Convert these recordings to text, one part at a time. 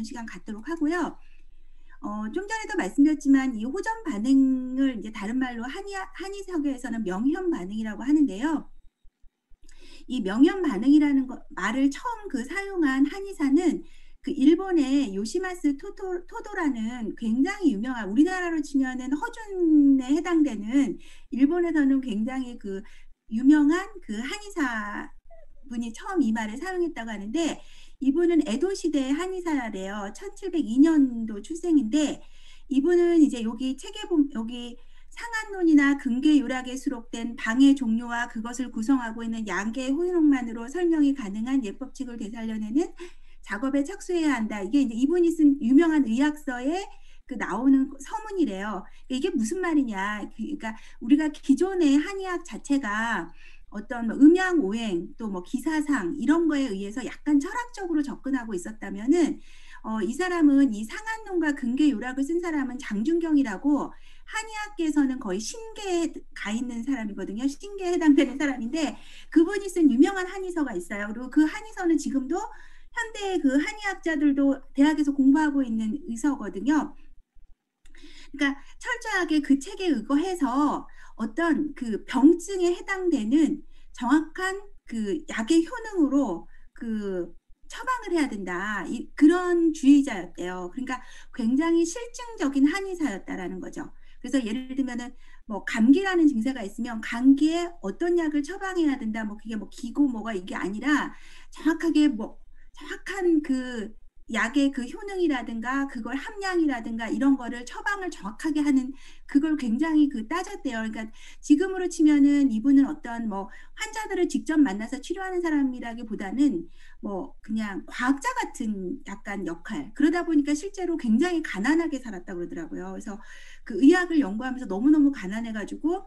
나누는 시간 갖도록 하고요. 좀 전에도 말씀드렸지만 이 호전 반응을 이제 다른 말로 한의사교에서는 명현 반응이라고 하는데요. 이 명현 반응이라는 말을 처음 사용한 한의사는 그 일본의 요시마스 토도라는 굉장히 유명한, 우리나라로 치면은 허준에 해당되는, 일본에서는 굉장히 유명한 한의사 분이 처음 이 말을 사용했다고 하는데, 이분은 에도 시대의 한의사래요. 1702년도 출생인데, 이분은 이제 여기 책에 보면 여기 상한론이나 근계유락에 수록된 방의 종류와 그것을 구성하고 있는 양계의 호용만으로 설명이 가능한 예법칙을 되살려내는 작업에 착수해야 한다. 이게 이제 이분이 쓴 유명한 의학서에 나오는 서문이래요. 이게 무슨 말이냐? 그러니까 우리가 기존의 한의학 자체가 어떤 음양오행 또 기사상 이런 거에 의해서 약간 철학적으로 접근하고 있었다면은, 이 사람은, 이 상한론과 근계유락을 쓴 사람은 장준경이라고 한의학계에서는 거의 신계에 가 있는 사람이거든요. 신계에 해당되는 사람인데, 그분이 쓴 유명한 한의서가 있어요. 그리고 그 한의서는 지금도 현대 한의학자들도 대학에서 공부하고 있는 의서거든요. 그러니까 철저하게 그 책에 의거해서 어떤 병증에 해당되는 정확한 약의 효능으로 처방을 해야 된다. 그런 주의자였대요. 그러니까 굉장히 실증적인 한의사였다라는 거죠. 그래서 예를 들면은 감기라는 증세가 있으면 감기에 어떤 약을 처방해야 된다. 그게 기고 뭐가 이게 아니라 정확하게 정확한 약의 효능이라든가 그걸 함량이라든가 이런 거를 처방을 정확하게 하는, 그걸 굉장히 따졌대요. 그러니까 지금으로 치면은 이분은 어떤 환자들을 직접 만나서 치료하는 사람이라기보다는 그냥 과학자 같은 약간 역할. 그러다 보니까 실제로 굉장히 가난하게 살았다고 그러더라고요. 그래서 의학을 연구하면서 너무너무 가난해가지고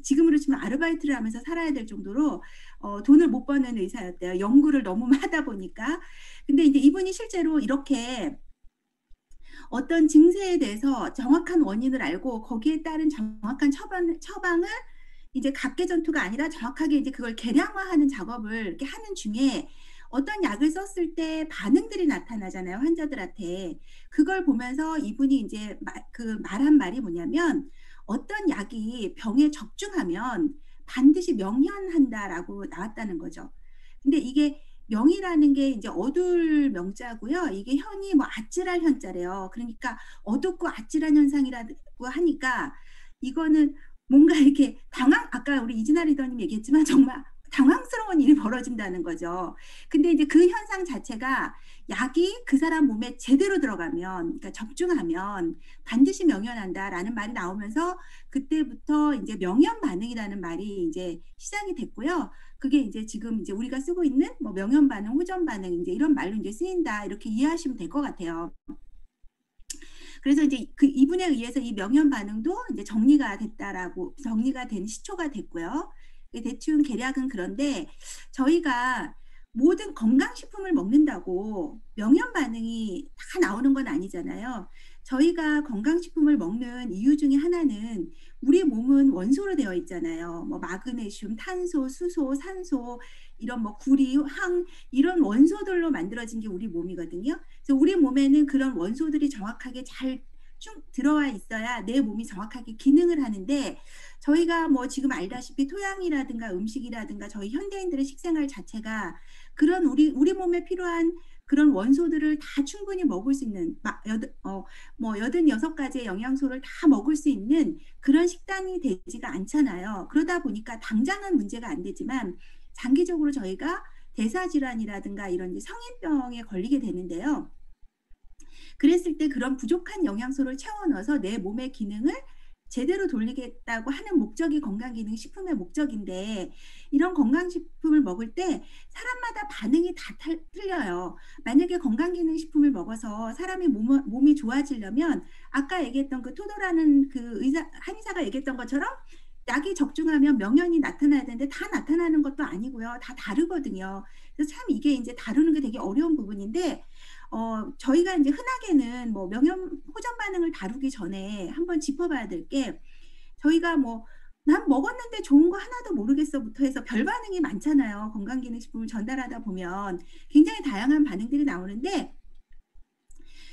지금으로 치면 아르바이트를 하면서 살아야 될 정도로 돈을 못 버는 의사였대요. 연구를 너무 하다 보니까. 근데 이제 이분이 실제로 이렇게 어떤 증세에 대해서 정확한 원인을 알고 거기에 따른 정확한 처방을 이제 각계전투가 아니라 정확하게 이제 그걸 계량화하는 작업을 이렇게 하는 중에, 어떤 약을 썼을 때 반응들이 나타나잖아요, 환자들한테. 그걸 보면서 이분이 이제 말한 말이 뭐냐면, 어떤 약이 병에 적중하면 반드시 명현한다라고 나왔다는 거죠. 근데 이게 명이라는 게 이제 어둘 명자고요. 이게 현이 아찔할 현자래요. 그러니까 어둡고 아찔한 현상이라고 하니까, 이거는 뭔가 이렇게 아까 우리 이진아 리더님 얘기했지만 정말 당황스러운 일이 벌어진다는 거죠. 근데 이제 그 현상 자체가 약이 그 사람 몸에 제대로 들어가면, 그러니까 적중하면 반드시 명현한다라는 말이 나오면서, 그때부터 이제 명현 반응이라는 말이 이제 시작이 됐고요. 그게 이제 지금 이제 우리가 쓰고 있는 명현 반응, 호전 반응 이제 이런 말로 이제 쓰인다, 이렇게 이해하시면 될 것 같아요. 그래서 이제 이분에 의해서 이 명현 반응도 이제 정리가 된 시초가 됐고요. 대충 계략은 그런데, 저희가 모든 건강식품을 먹는다고 명현 반응이 다 나오는 건 아니잖아요. 저희가 건강식품을 먹는 이유 중에 하나는, 우리 몸은 원소로 되어 있잖아요. 마그네슘, 탄소, 수소, 산소, 이런 구리, 황, 이런 원소들로 만들어진 게 우리 몸이거든요. 그래서 우리 몸에는 그런 원소들이 정확하게 잘 들어와 있어야 내 몸이 정확하게 기능을 하는데, 저희가 지금 알다시피 토양이라든가 음식이라든가 저희 현대인들의 식생활 자체가 그런 우리 몸에 필요한 그런 원소들을 다 충분히 먹을 수 있는, 86가지의 영양소를 다 먹을 수 있는 그런 식단이 되지가 않잖아요. 그러다 보니까 당장은 문제가 안 되지만 장기적으로 저희가 대사질환이라든가 이런 성인병에 걸리게 되는데요. 그랬을 때 그런 부족한 영양소를 채워 넣어서 내 몸의 기능을 제대로 돌리겠다고 하는 목적이 건강기능식품의 목적인데, 이런 건강식품을 먹을 때 사람마다 반응이 다 틀려요. 만약에 건강기능식품을 먹어서 사람의 몸이 좋아지려면, 아까 얘기했던 토도라는 한의사가 얘기했던 것처럼 약이 적중하면 명현이 나타나야 되는데 다 나타나는 것도 아니고요. 다 다르거든요. 그래서 참 이게 이제 다루는 게 되게 어려운 부분인데, 저희가 이제 흔하게는 명현 호전 반응을 다루기 전에 한번 짚어봐야 될 게, 저희가 난 먹었는데 좋은 거 하나도 모르겠어부터 해서 별 반응이 많잖아요. 건강기능식품을 전달하다 보면 굉장히 다양한 반응들이 나오는데,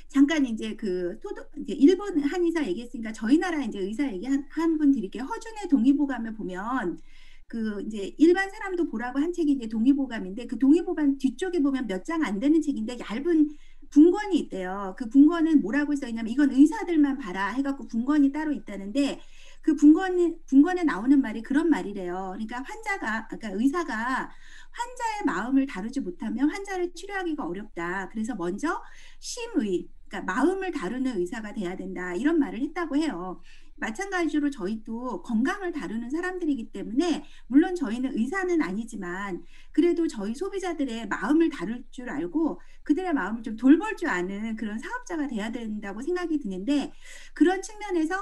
잠깐 인제 그 토도 이제 일본 한의사 얘기했으니까 저희 나라 인제 의사 얘기 한 분 드릴게요. 허준의 동의보감을 보면 그 인제 일반 사람도 보라고 한 책이 이제 동의보감인데 그 동의보감 뒤쪽에 보면 몇 장 안 되는 책인데 얇은 분권이 있대요. 그 분권은 뭐라고 써 있냐면 "이건 의사들만 봐라." 해 갖고 분권이 따로 있다는데 그 분권에 나오는 말이 그런 말이래요. 그러니까 환자가 그러니까 의사가 환자의 마음을 다루지 못하면 환자를 치료하기가 어렵다. 그래서 먼저 심의 그러니까 마음을 다루는 의사가 돼야 된다. 이런 말을 했다고 해요. 마찬가지로 저희도 건강을 다루는 사람들이기 때문에 물론 저희는 의사는 아니지만 그래도 저희 소비자들의 마음을 다룰 줄 알고 그들의 마음을 좀 돌볼 줄 아는 그런 사업자가 돼야 된다고 생각이 드는데 그런 측면에서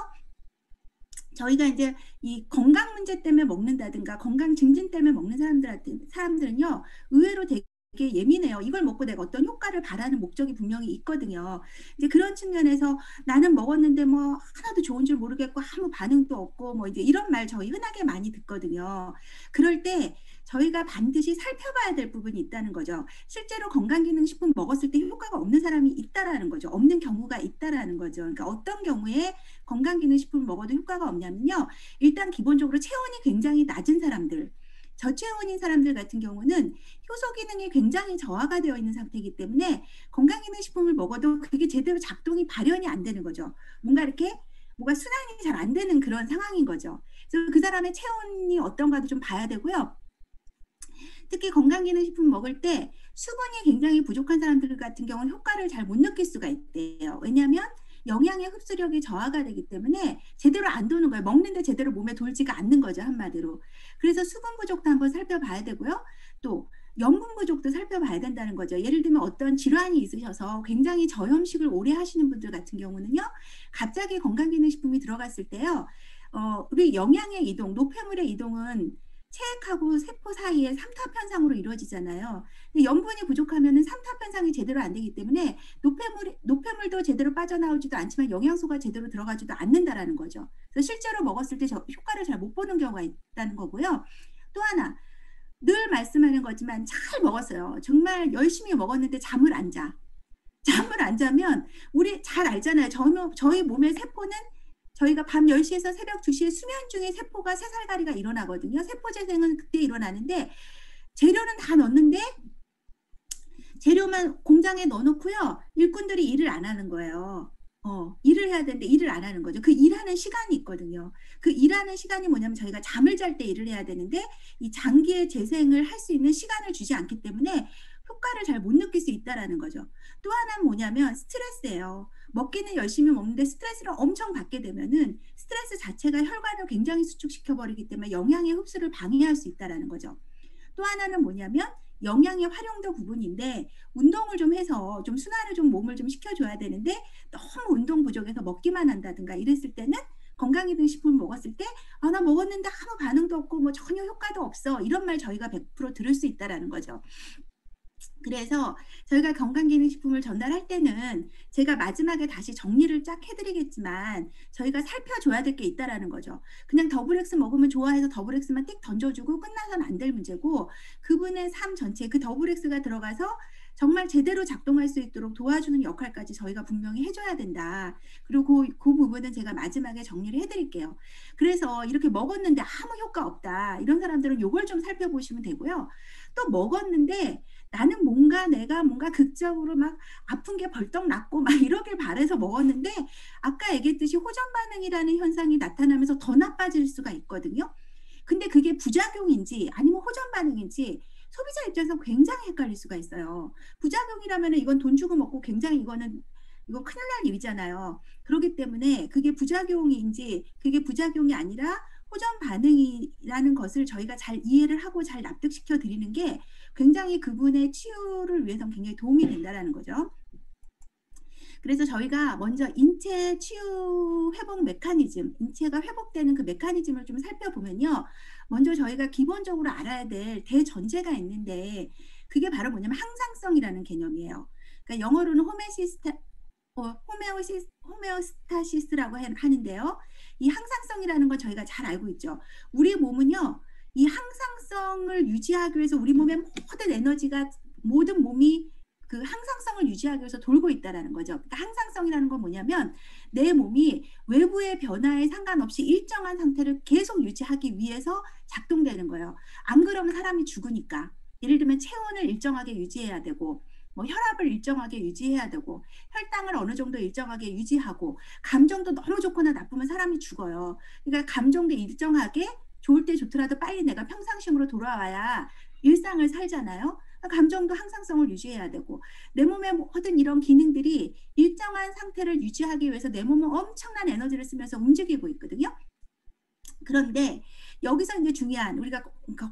저희가 인제 이 건강 문제 때문에 먹는다든가 건강 증진 때문에 먹는 사람들은요 의외로 되게 예민해요. 이걸 먹고 내가 어떤 효과를 바라는 목적이 분명히 있거든요. 이제 그런 측면에서 "나는 먹었는데 뭐 하나도 좋은 줄 모르겠고 아무 반응도 없고." 뭐 이제 이런 말 저희 흔하게 많이 듣거든요. 그럴 때 저희가 반드시 살펴봐야 될 부분이 있다는 거죠. 실제로 건강기능식품 먹었을 때 효과가 없는 사람이 있다라는 거죠. 없는 경우가 있다라는 거죠. 그러니까 어떤 경우에 건강기능식품을 먹어도 효과가 없냐면요. 일단 기본적으로 체온이 굉장히 낮은 사람들, 저체온인 사람들 같은 경우는 효소 기능이 굉장히 저하가 되어 있는 상태이기 때문에 건강기능식품을 먹어도 그게 제대로 작동이 발현이 안 되는 거죠. 뭔가 이렇게 뭐가 순환이 잘 안 되는 그런 상황인 거죠. 그래서 그 사람의 체온이 어떤가도 좀 봐야 되고요. 특히 건강기능식품 먹을 때 수분이 굉장히 부족한 사람들 같은 경우는 효과를 잘 못 느낄 수가 있대요. 왜냐하면 영양의 흡수력이 저하가 되기 때문에 제대로 안 도는 거예요. 먹는데 제대로 몸에 돌지가 않는 거죠, 한마디로. 그래서 수분 부족도 한번 살펴봐야 되고요. 또 염분 부족도 살펴봐야 된다는 거죠. 예를 들면 어떤 질환이 있으셔서 굉장히 저염식을 오래 하시는 분들 같은 경우는요. 갑자기 건강기능식품이 들어갔을 때요. 우리 영양의 이동, 노폐물의 이동은 체액하고 세포 사이에 삼투압 현상으로 이루어지잖아요. 근데 염분이 부족하면은 삼투압 현상이 제대로 안 되기 때문에 노폐물도 제대로 빠져나오지도 않지만 영양소가 제대로 들어가지도 않는다라는 거죠. 그래서 실제로 먹었을 때 효과를 잘 못 보는 경우가 있다는 거고요. 또 하나 늘 말씀하는 거지만 잘 먹었어요. 정말 열심히 먹었는데 잠을 안 자. 잠을 안 자면 우리 잘 알잖아요. 저희 몸의 세포는 저희가 밤 10 시에서 새벽 2 시에 수면 중에 세포가 새살갈이가 일어나거든요. 세포 재생은 그때 일어나는데 재료는 다 넣었는데 재료만 공장에 넣어 놓고요. 일꾼들이 일을 안 하는 거예요. 일을 해야 되는데 일을 안 하는 거죠. 그 일하는 시간이 있거든요. 그 일하는 시간이 뭐냐면 저희가 잠을 잘 때 일을 해야 되는데 이 장기의 재생을 할 수 있는 시간을 주지 않기 때문에 효과를 잘 못 느낄 수 있다라는 거죠. 또 하나는 뭐냐면 스트레스예요. 먹기는 열심히 먹는데 스트레스를 엄청 받게 되면은 스트레스 자체가 혈관을 굉장히 수축시켜 버리기 때문에 영양의 흡수를 방해할 수 있다라는 거죠. 또 하나는 뭐냐면 영양의 활용도 부분인데 운동을 좀 해서 좀 순환을 좀 몸을 좀 시켜 줘야 되는데 너무 운동 부족해서 먹기만 한다든가 이랬을 때는 건강기능식품을 먹었을 때 "아 나 먹었는데 아무 반응도 없고 뭐 전혀 효과도 없어." 이런 말 저희가 100% 들을 수 있다라는 거죠. 그래서 저희가 건강기능식품을 전달할 때는 제가 마지막에 다시 정리를 쫙 해 드리겠지만 저희가 살펴줘야 될 게 있다라는 거죠. 그냥 더블엑스 먹으면 좋아해서 더블엑스만 띡 던져 주고 끝나서는 안 될 문제고 그분의 삶 전체에 그 더블엑스가 들어가서 정말 제대로 작동할 수 있도록 도와주는 역할까지 저희가 분명히 해 줘야 된다. 그리고 그 부분은 제가 마지막에 정리를 해 드릴게요. 그래서 이렇게 먹었는데 아무 효과 없다. 이런 사람들은 요걸 좀 살펴보시면 되고요. 또 먹었는데 나는 뭔가 내가 뭔가 극적으로 막 아픈 게 벌떡 낫고 막 이러길 바라서 먹었는데 아까 얘기했듯이 호전 반응이라는 현상이 나타나면서 더 나빠질 수가 있거든요. 근데 그게 부작용인지 아니면 호전 반응인지 소비자 입장에서 굉장히 헷갈릴 수가 있어요. 부작용이라면은 이건 돈 주고 먹고 굉장히 이거 큰일 날 일이잖아요. 그러기 때문에 그게 부작용인지 그게 부작용이 아니라 호전 반응이라는 것을 저희가 잘 이해를 하고 잘 납득시켜 드리는 게 굉장히 그분의 치유를 위해서는 굉장히 도움이 된다라는 거죠. 그래서 저희가 먼저 인체 치유 회복 메커니즘, 인체가 회복되는 그 메커니즘을 좀 살펴보면요. 먼저 저희가 기본적으로 알아야 될 대전제가 있는데 그게 바로 뭐냐면 항상성이라는 개념이에요. 그러니까 영어로는 호메오스타시스라고 하는데요. 이 항상성이라는 건 저희가 잘 알고 있죠. 우리 몸은요. 이 항상성을 유지하기 위해서 우리 몸의 모든 에너지가 모든 몸이 그 항상성을 유지하기 위해서 돌고 있다라는 거죠. 그러니까 항상성이라는 건 뭐냐면 내 몸이 외부의 변화에 상관없이 일정한 상태를 계속 유지하기 위해서 작동되는 거예요. 안 그러면 사람이 죽으니까. 예를 들면 체온을 일정하게 유지해야 되고 뭐 혈압을 일정하게 유지해야 되고 혈당을 어느 정도 일정하게 유지하고 감정도 너무 좋거나 나쁘면 사람이 죽어요. 그러니까 감정도 일정하게 좋을 때 좋더라도 빨리 내가 평상심으로 돌아와야 일상을 살잖아요. 감정도 항상성을 유지해야 되고 내 몸의 모든 이런 기능들이 일정한 상태를 유지하기 위해서 내 몸은 엄청난 에너지를 쓰면서 움직이고 있거든요. 그런데 여기서 이제 중요한 우리가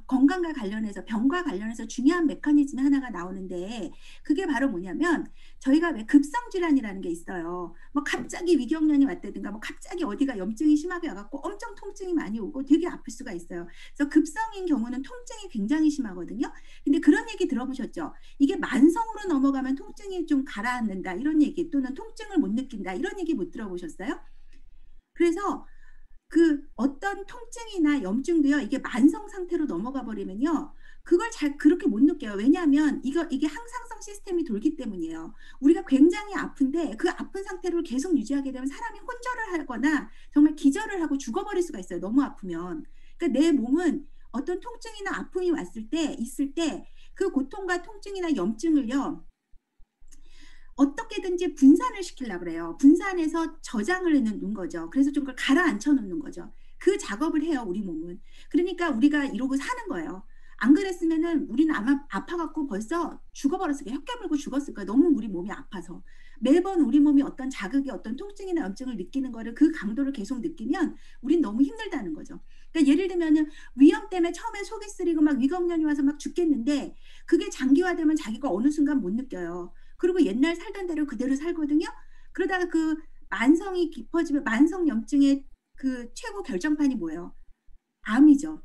건강과 관련해서 병과 관련해서 중요한 메커니즘 하나가 나오는데 그게 바로 뭐냐면 저희가 왜 급성 질환이라는 게 있어요. 뭐 갑자기 위경련이 왔다든가 뭐 갑자기 어디가 염증이 심하게 와갖고 엄청 통증이 많이 오고 되게 아플 수가 있어요. 그래서 급성인 경우는 통증이 굉장히 심하거든요. 근데 그런 얘기 들어보셨죠? 이게 만성으로 넘어가면 통증이 좀 가라앉는다 이런 얘기 또는 통증을 못 느낀다 이런 얘기 못 들어보셨어요? 그래서 그 어떤 통증이나 염증도요. 이게 만성 상태로 넘어가 버리면요. 그걸 잘 그렇게 못 느껴요. 왜냐하면 이게 항상성 시스템이 돌기 때문이에요. 우리가 굉장히 아픈데 그 아픈 상태를 계속 유지하게 되면 사람이 혼절을 하거나 정말 기절을 하고 죽어버릴 수가 있어요. 너무 아프면. 그러니까 내 몸은 어떤 통증이나 아픔이 왔을 때 있을 때 그 고통과 통증이나 염증을요. 어떻게든지 분산을 시키려고 그래요. 분산해서 저장을 해 놓는 거죠. 그래서 좀 그걸 가라앉혀 놓는 거죠. 그 작업을 해요, 우리 몸은. 그러니까 우리가 이러고 사는 거예요. 안 그랬으면은 우리는 아마 아파 갖고 벌써 죽어버렸을 거예요. 혀 깨물고 죽었을 거예요. 너무 우리 몸이 아파서. 매번 우리 몸이 어떤 자극이 어떤 통증이나 염증을 느끼는 거를 그 강도를 계속 느끼면 우린 너무 힘들다는 거죠. 그러니까 예를 들면은 위염 때문에 처음에 속이 쓰리고 막 위경련이 와서 막 죽겠는데 그게 장기화되면 자기가 어느 순간 못 느껴요. 그리고 옛날 살던 대로 그대로 살거든요. 그러다가 그 만성이 깊어지면 만성 염증의 그 최고 결정판이 뭐예요? 암이죠.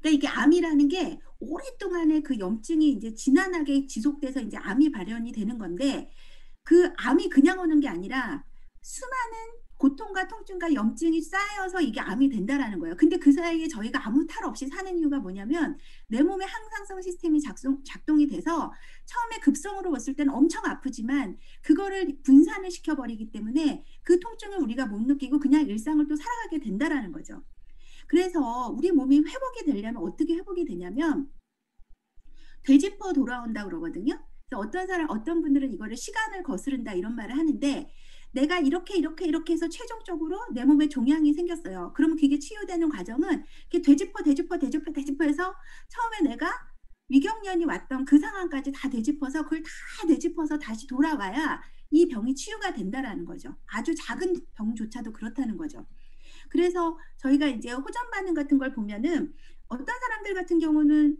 그러니까 이게 암이라는 게 오랫동안의 그 염증이 이제 지난하게 지속돼서 이제 암이 발현이 되는 건데 그 암이 그냥 오는 게 아니라 수많은 고통과 통증과 염증이 쌓여서 이게 암이 된다라는 거예요. 근데 그 사이에 저희가 아무 탈 없이 사는 이유가 뭐냐면 내 몸의 항상성 시스템이 작동이 돼서 처음에 급성으로 왔을 때는 엄청 아프지만 그거를 분산을 시켜버리기 때문에 그 통증을 우리가 못 느끼고 그냥 일상을 또 살아가게 된다라는 거죠. 그래서 우리 몸이 회복이 되려면 어떻게 회복이 되냐면 되짚어 돌아온다 그러거든요. 그래서 어떤 분들은 이거를 시간을 거스른다 이런 말을 하는데 내가 이렇게 해서 최종적으로 내 몸에 종양이 생겼어요. 그러면 그게 치유되는 과정은 이렇게 되짚어 해서 처음에 내가 위경련이 왔던 그 상황까지 다 되짚어서 그걸 다 되짚어서 다시 돌아와야 이 병이 치유가 된다라는 거죠. 아주 작은 병조차도 그렇다는 거죠. 그래서 저희가 이제 호전 반응 같은 걸 보면은 어떤 사람들 같은 경우는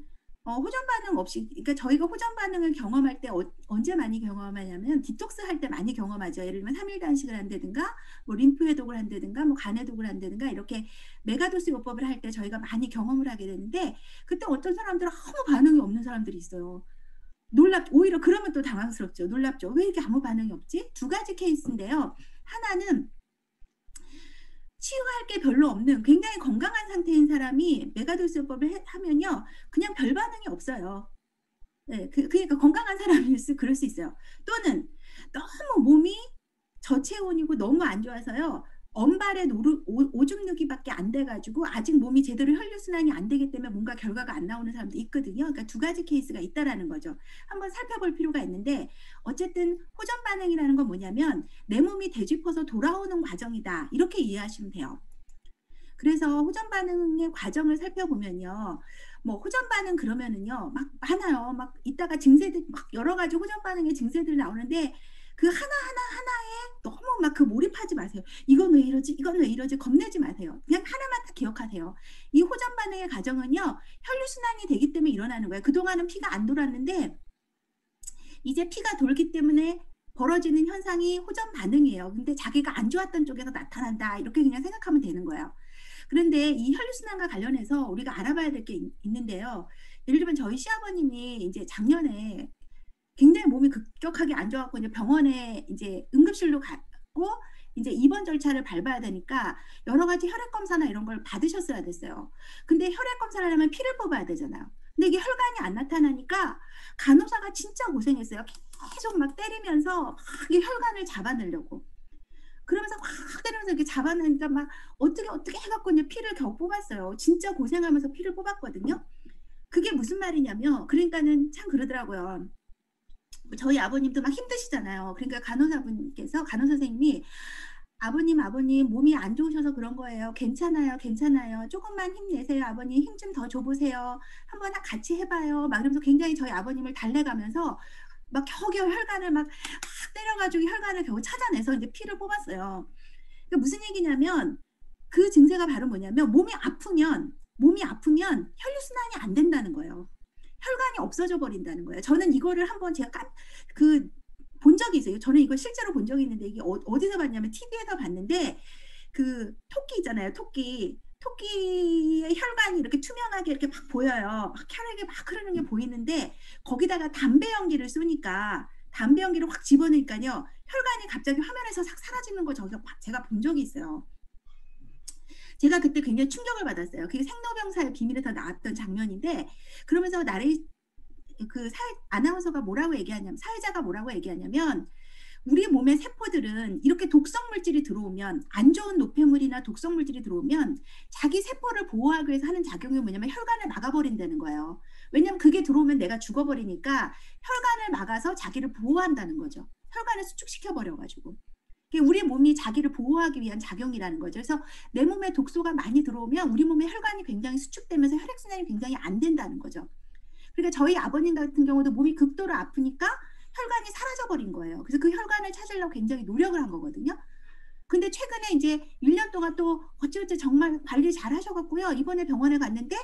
호전 반응 없이 그러니까 저희가 호전 반응을 경험할 때 언제 많이 경험하냐면 디톡스 할 때 많이 경험하죠. 예를 들면 3일 단식을 한다든가 뭐 림프 해독을 한다든가 뭐 간 해독을 한다든가 이렇게 메가도스 요법을 할 때 저희가 많이 경험을 하게 되는데 그때 어떤 사람들은 아무 반응이 없는 사람들이 있어요. 오히려 그러면 또 당황스럽죠. 놀랍죠. 왜 이렇게 아무 반응이 없지? 두 가지 케이스인데요. 하나는 치유할 게 별로 없는 굉장히 건강한 상태인 사람이 메가도스요법을 하면요. 그냥 별 반응이 없어요. 네, 그러니까 건강한 사람일 그럴 수 있어요. 또는 너무 몸이 저체온이고 너무 안 좋아서요. 언발에 오줌 누기밖에 안 돼가지고 아직 몸이 제대로 혈류순환이 안 되기 때문에 뭔가 결과가 안 나오는 사람도 있거든요. 그러니까 두 가지 케이스가 있다라는 거죠. 한번 살펴볼 필요가 있는데 어쨌든 호전 반응이라는 건 뭐냐면 내 몸이 되짚어서 돌아오는 과정이다. 이렇게 이해하시면 돼요. 그래서 호전 반응의 과정을 살펴보면요. 뭐 호전 반응 그러면은요. 막 많아요. 막 이따가 증세들 막 여러 가지 호전 반응의 증세들이 나오는데 그 하나하나에 너무 막 그 몰입하지 마세요. 이건 왜 이러지? 이건 왜 이러지? 겁내지 마세요. 그냥 하나만 딱 기억하세요. 이 호전 반응의 과정은요. 혈류순환이 되기 때문에 일어나는 거예요. 그동안은 피가 안 돌았는데 이제 피가 돌기 때문에 벌어지는 현상이 호전 반응이에요. 근데 자기가 안 좋았던 쪽에서 나타난다. 이렇게 그냥 생각하면 되는 거예요. 그런데 이 혈류순환과 관련해서 우리가 알아봐야 될 게 있는데요. 예를 들면 저희 시아버님이 이제 작년에 굉장히 몸이 급격하게 안 좋아갖고 이제 병원에 이제 응급실로 갔고 이제 입원 절차를 밟아야 되니까 여러 가지 혈액 검사나 이런 걸 받으셨어야 됐어요. 근데 혈액 검사를 하려면 피를 뽑아야 되잖아요. 근데 이게 혈관이 안 나타나니까 간호사가 진짜 고생했어요. 계속 막 때리면서 막 이 혈관을 잡아내려고. 그러면서 막 때리면서 이렇게 잡아내니까 막 어떻게 해 갖고 이제 피를 겨우 뽑았어요. 진짜 고생하면서 피를 뽑았거든요. 그게 무슨 말이냐면, 그러니까는 참 그러더라고요. 저희 아버님도 막 힘드시잖아요. 그러니까 간호사분께서, 간호사 선생님이 "아버님, 아버님 몸이 안 좋으셔서 그런 거예요. 괜찮아요, 괜찮아요. 쪼끔만 힘내세요. 아버님 힘 좀 더 줘 보세요. 한번 같이 해 봐요." 막 이러면서 굉장히 저희 아버님을 달래가면서 막 겨우겨우 혈관을 막 때려 가지고 혈관을 겨우 찾아내서 인제 피를 뽑았어요. 그게 무슨 얘기냐면, 그 증세가 바로 뭐냐면 몸이 아프면 혈류순환이 안 된다는 거예요. 혈관이 없어져 버린다는 거예요. 저는 이거를 한번 제가 그 본 적이 있어요. 저는 이걸 실제로 본 적이 있는데, 이게 어디서 봤냐면 TV에서 봤는데, 그 토끼 있잖아요, 토끼. 토끼의 혈관이 이렇게 투명하게 이렇게 막 보여요. 막 혈액이 막 흐르는 게 보이는데, 거기다가 담배 연기를 쏘니까, 담배 연기를 확 집어넣으니깐요, 혈관이 갑자기 화면에서 싹 사라지는 걸 저기서 제가 본 적이 있어요. 제가 그때 굉장히 충격을 받았어요. 그게 생로병사의 비밀에서 나왔던 장면인데, 그러면서 나레이 그 사회 아나운서가 뭐라고 얘기하냐면, 사회자가 뭐라고 얘기하냐면, 우리 몸의 세포들은 이렇게 독성 물질이 들어오면, 안 좋은 노폐물이나 독성 물질이 들어오면 자기 세포를 보호하기 위해서 하는 작용이 뭐냐면 혈관을 막아버린다는 거예요. 왜냐면 그게 들어오면 내가 죽어버리니까 혈관을 막아서 자기를 보호한다는 거죠. 혈관을 수축시켜 버려 가지고. 그게 우리 몸이 자기를 보호하기 위한 작용이라는 거죠. 그래서 내 몸에 독소가 많이 들어오면 우리 몸의 혈관이 굉장히 수축되면서 혈액순환이 굉장히 안 된다는 거죠. 그러니까 저희 아버님 같은 경우도 몸이 극도로 아프니까 혈관이 사라져 버린 거예요. 그래서 그 혈관을 찾으려고 굉장히 노력을 한 거거든요. 근데 최근에 이제 1년 동안 또 어찌어찌 정말 관리 잘 하셔 갖고요. 이번에 병원에 갔는데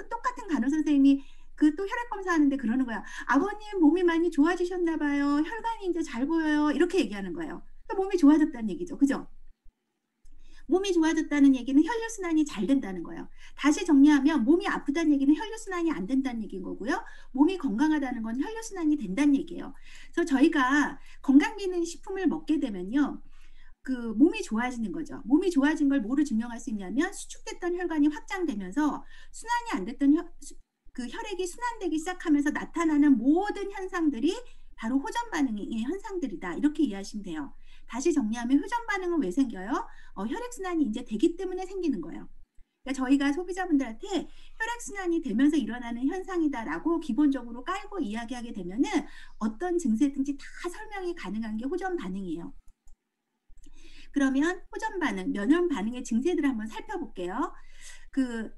똑같은 간호사 선생님이 그 또 혈액 검사하는데 그러는 거야. "아버님 몸이 많이 좋아지셨나 봐요. 혈관이 인제 잘 보여요." 이렇게 얘기하는 거예요. 그러니까 몸이 좋아졌다는 얘기죠. 그죠? 몸이 좋아졌다는 얘기는 혈류순환이 잘 된다는 거예요. 다시 정리하면, 몸이 아프다는 얘기는 혈류순환이 안 된다는 얘기인 거고요. 몸이 건강하다는 건 혈류순환이 된다는 얘기예요. 그래서 저희가 건강기능식품을 먹게 되면요, 그 몸이 좋아지는 거죠. 몸이 좋아진 걸 뭐로 증명할 수 있냐면, 수축됐던 혈관이 확장되면서 순환이 안 됐던 그 혈액이 순환되기 시작하면서 나타나는 모든 현상들이 바로 호전 반응의 현상들이다. 이렇게 이해하시면 돼요. 다시 정리하면, 호전 반응은 왜 생겨요? 혈액순환이 이제 되기 때문에 생기는 거예요. 그러니까 저희가 소비자분들한테 혈액순환이 되면서 일어나는 현상이다라고 기본적으로 깔고 이야기하게 되면은, 어떤 증세든지 다 설명이 가능한 게 호전 반응이에요. 그러면 호전 반응, 면역 반응의 증세들을 한번 살펴볼게요. 그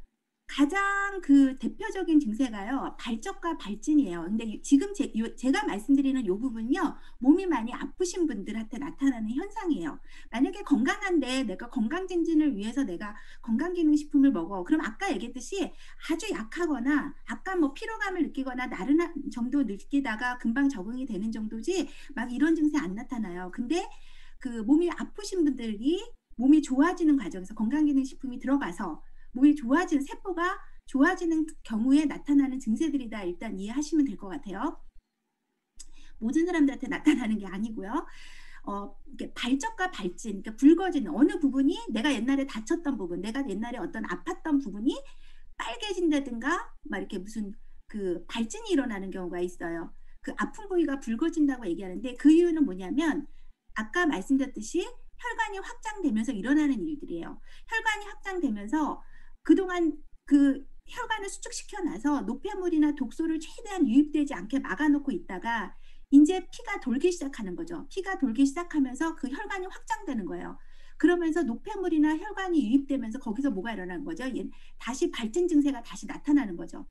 가장 그 대표적인 증세가요, 발적과 발진이에요. 근데 지금 제가 말씀드리는 요 부분요, 몸이 많이 아프신 분들한테 나타나는 현상이에요. 만약에 건강한데 내가 건강 증진을 위해서 내가 건강기능식품을 먹어. 그럼 아까 얘기했듯이 아주 약하거나 약간 뭐 피로감을 느끼거나 나른한 정도 느끼다가 금방 적응이 되는 정도지, 막 이런 증세 안 나타나요. 근데 그 몸이 아프신 분들이 몸이 좋아지는 과정에서 건강기능식품이 들어가서 몸이 좋아지는, 세포가 좋아지는 경우에 나타나는 증세들이다, 일단 이해하시면 될 것 같아요. 모든 사람들한테 나타나는 게 아니고요. 이렇게 발적과 발진, 그러니까 붉어지는 어느 부분이, 내가 옛날에 다쳤던 부분, 내가 옛날에 어떤 아팠던 부분이 빨개진다든가 막 이렇게 무슨 그 발진이 일어나는 경우가 있어요. 그 아픈 부위가 붉어진다고 얘기하는데, 그 이유는 뭐냐면, 아까 말씀드렸듯이 혈관이 확장되면서 일어나는 일들이에요. 혈관이 확장되면서 그동안 그 혈관을 수축시켜 놔서 노폐물이나 독소를 최대한 유입되지 않게 막아 놓고 있다가 인제 피가 돌기 시작하는 거죠. 피가 돌기 시작하면서 그 혈관이 확장되는 거예요. 그러면서 노폐물이나 혈관이 유입되면서 거기서 뭐가 일어나는 거죠? 다시 발진 증세가 다시 나타나는 거죠.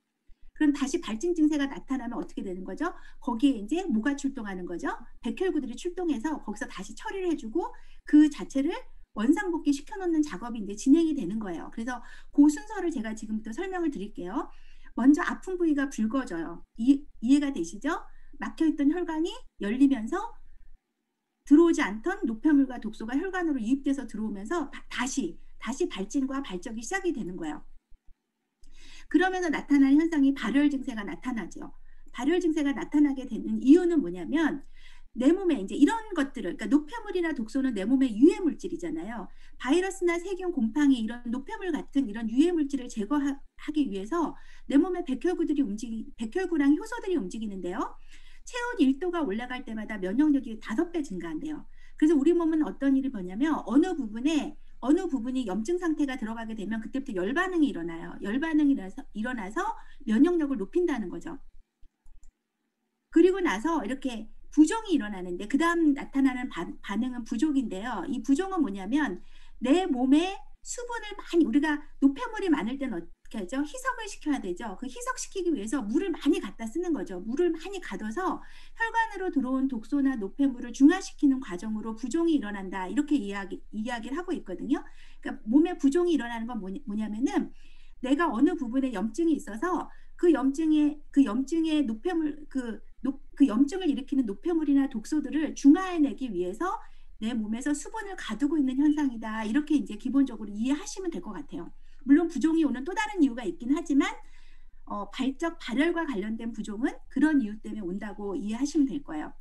그럼 다시 발진 증세가 나타나면 어떻게 되는 거죠? 거기에 인제 뭐가 출동하는 거죠? 백혈구들이 출동해서 거기서 다시 처리를 해 주고 그 자체를 원상복귀 시켜 놓는 작업이 인제 진행이 되는 거예요. 그래서 고 순서를 제가 지금부터 설명을 드릴게요. 먼저 아픈 부위가 붉어져요. 이해가 되시죠? 막혀 있던 혈관이 열리면서 들어오지 않던 노폐물과 독소가 혈관으로 유입돼서 들어오면서 다시 발진과 발적이 시작이 되는 거예요. 그러면서 나타나는 현상이 발열 증세가 나타나죠. 발열 증세가 나타나게 되는 이유는 뭐냐면, 내 몸에 이제 이런 것들을, 그러니까 노폐물이나 독소는 내 몸의 유해 물질이잖아요. 바이러스나 세균, 곰팡이 이런 노폐물 같은 이런 유해 물질을 제거하기 위해서 내 몸의 백혈구랑 효소들이 움직이는데요. 체온 1도가 올라갈 때마다 면역력이 5배 증가한대요. 그래서 우리 몸은 어떤 일이 벌냐면 어느 부분이 염증 상태가 들어가게 되면 그때부터 열 반응이 일어나요. 열 반응이 일어나서 면역력을 높인다는 거죠. 그리고 나서 이렇게 부종이 일어나는데 그 다음 나타나는 반응은 부종인데요. 이 부종은 뭐냐면 내 몸에 수분을 많이, 우리가 노폐물이 많을 때는 어떻게 하죠? 희석을 시켜야 되죠. 그 희석시키기 위해서 물을 많이 갖다 쓰는 거죠. 물을 많이 가둬서 혈관으로 들어온 독소나 노폐물을 중화시키는 과정으로 부종이 일어난다. 이렇게 이야기를 하고 있거든요. 그러니까 몸에 부종이 일어나는 건 뭐냐면은 내가 어느 부분에 염증이 있어서 그 염증의 노폐물, 그 염증을 일으키는 노폐물이나 독소들을 중화해내기 위해서 내 몸에서 수분을 가두고 있는 현상이다. 이렇게 이제 기본적으로 이해하시면 될 것 같아요. 물론 부종이 오는 또 다른 이유가 있긴 하지만 발열과 관련된 부종은 그런 이유 때문에 온다고 이해하시면 될 거예요.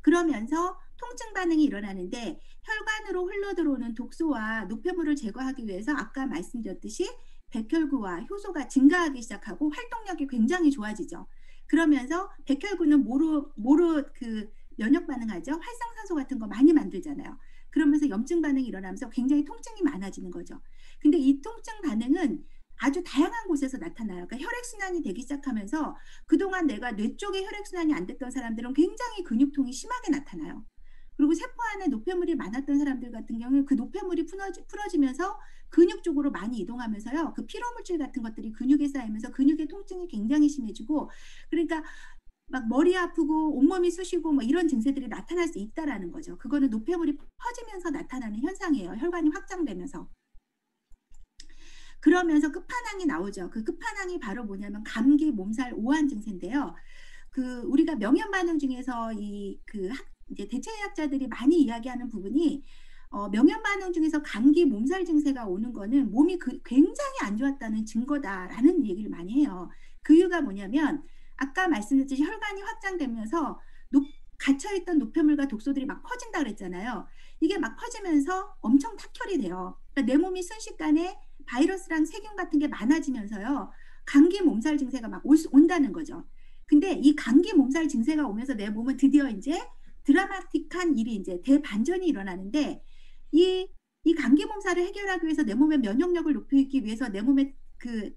그러면서 통증 반응이 일어나는데 혈관으로 흘러들어오는 독소와 노폐물을 제거하기 위해서 아까 말씀드렸듯이 백혈구와 효소가 증가하기 시작하고 활동력이 굉장히 좋아지죠. 그러면서 백혈구는 뭐로 그 면역 반응하죠? 활성산소 같은 거 많이 만들잖아요. 그러면서 염증 반응이 일어나면서 굉장히 통증이 많아지는 거죠. 근데 이 통증 반응은 아주 다양한 곳에서 나타나요. 그러니까 혈액순환이 되기 시작하면서 그동안 내가 뇌 쪽에 혈액순환이 안 됐던 사람들은 굉장히 근육통이 심하게 나타나요. 그리고 세포 안에 노폐물이 많았던 사람들 같은 경우는 그 노폐물이 풀어지면서 근육 쪽으로 많이 이동하면서요. 그 피로물질 같은 것들이 근육에 쌓이면서 근육의 통증이 굉장히 심해지고, 그러니까 막 머리 아프고 온몸이 쑤시고 뭐 이런 증세들이 나타날 수 있다라는 거죠. 그거는 노폐물이 퍼지면서 나타나는 현상이에요. 혈관이 확장되면서. 그러면서 끝판왕이 나오죠. 그 끝판왕이 바로 뭐냐면 감기, 몸살, 오한 증세인데요. 그 우리가 명현 반응 중에서 이제 대체의학자들이 많이 이야기하는 부분이 명현 반응 중에서 감기, 몸살 증세가 오는 거는 몸이 굉장히 안 좋았다는 증거다라는 얘기를 많이 해요. 그 이유가 뭐냐면 아까 말씀드렸듯이 혈관이 확장되면서 갇혀있던 노폐물과 독소들이 막 퍼진다 그랬잖아요. 이게 막 퍼지면서 엄청 탁혈이 돼요. 그러니까 내 몸이 순식간에 바이러스랑 세균 같은 게 많아지면서요. 감기, 몸살 증세가 막 온다는 거죠. 근데 이 감기, 몸살 증세가 오면서 내 몸은 드디어 이제 드라마틱한 일이 이제 대반전이 일어나는데 이 감기, 몸살을 해결하기 위해서 내 몸의 면역력을 높이기 위해서 내 몸에 그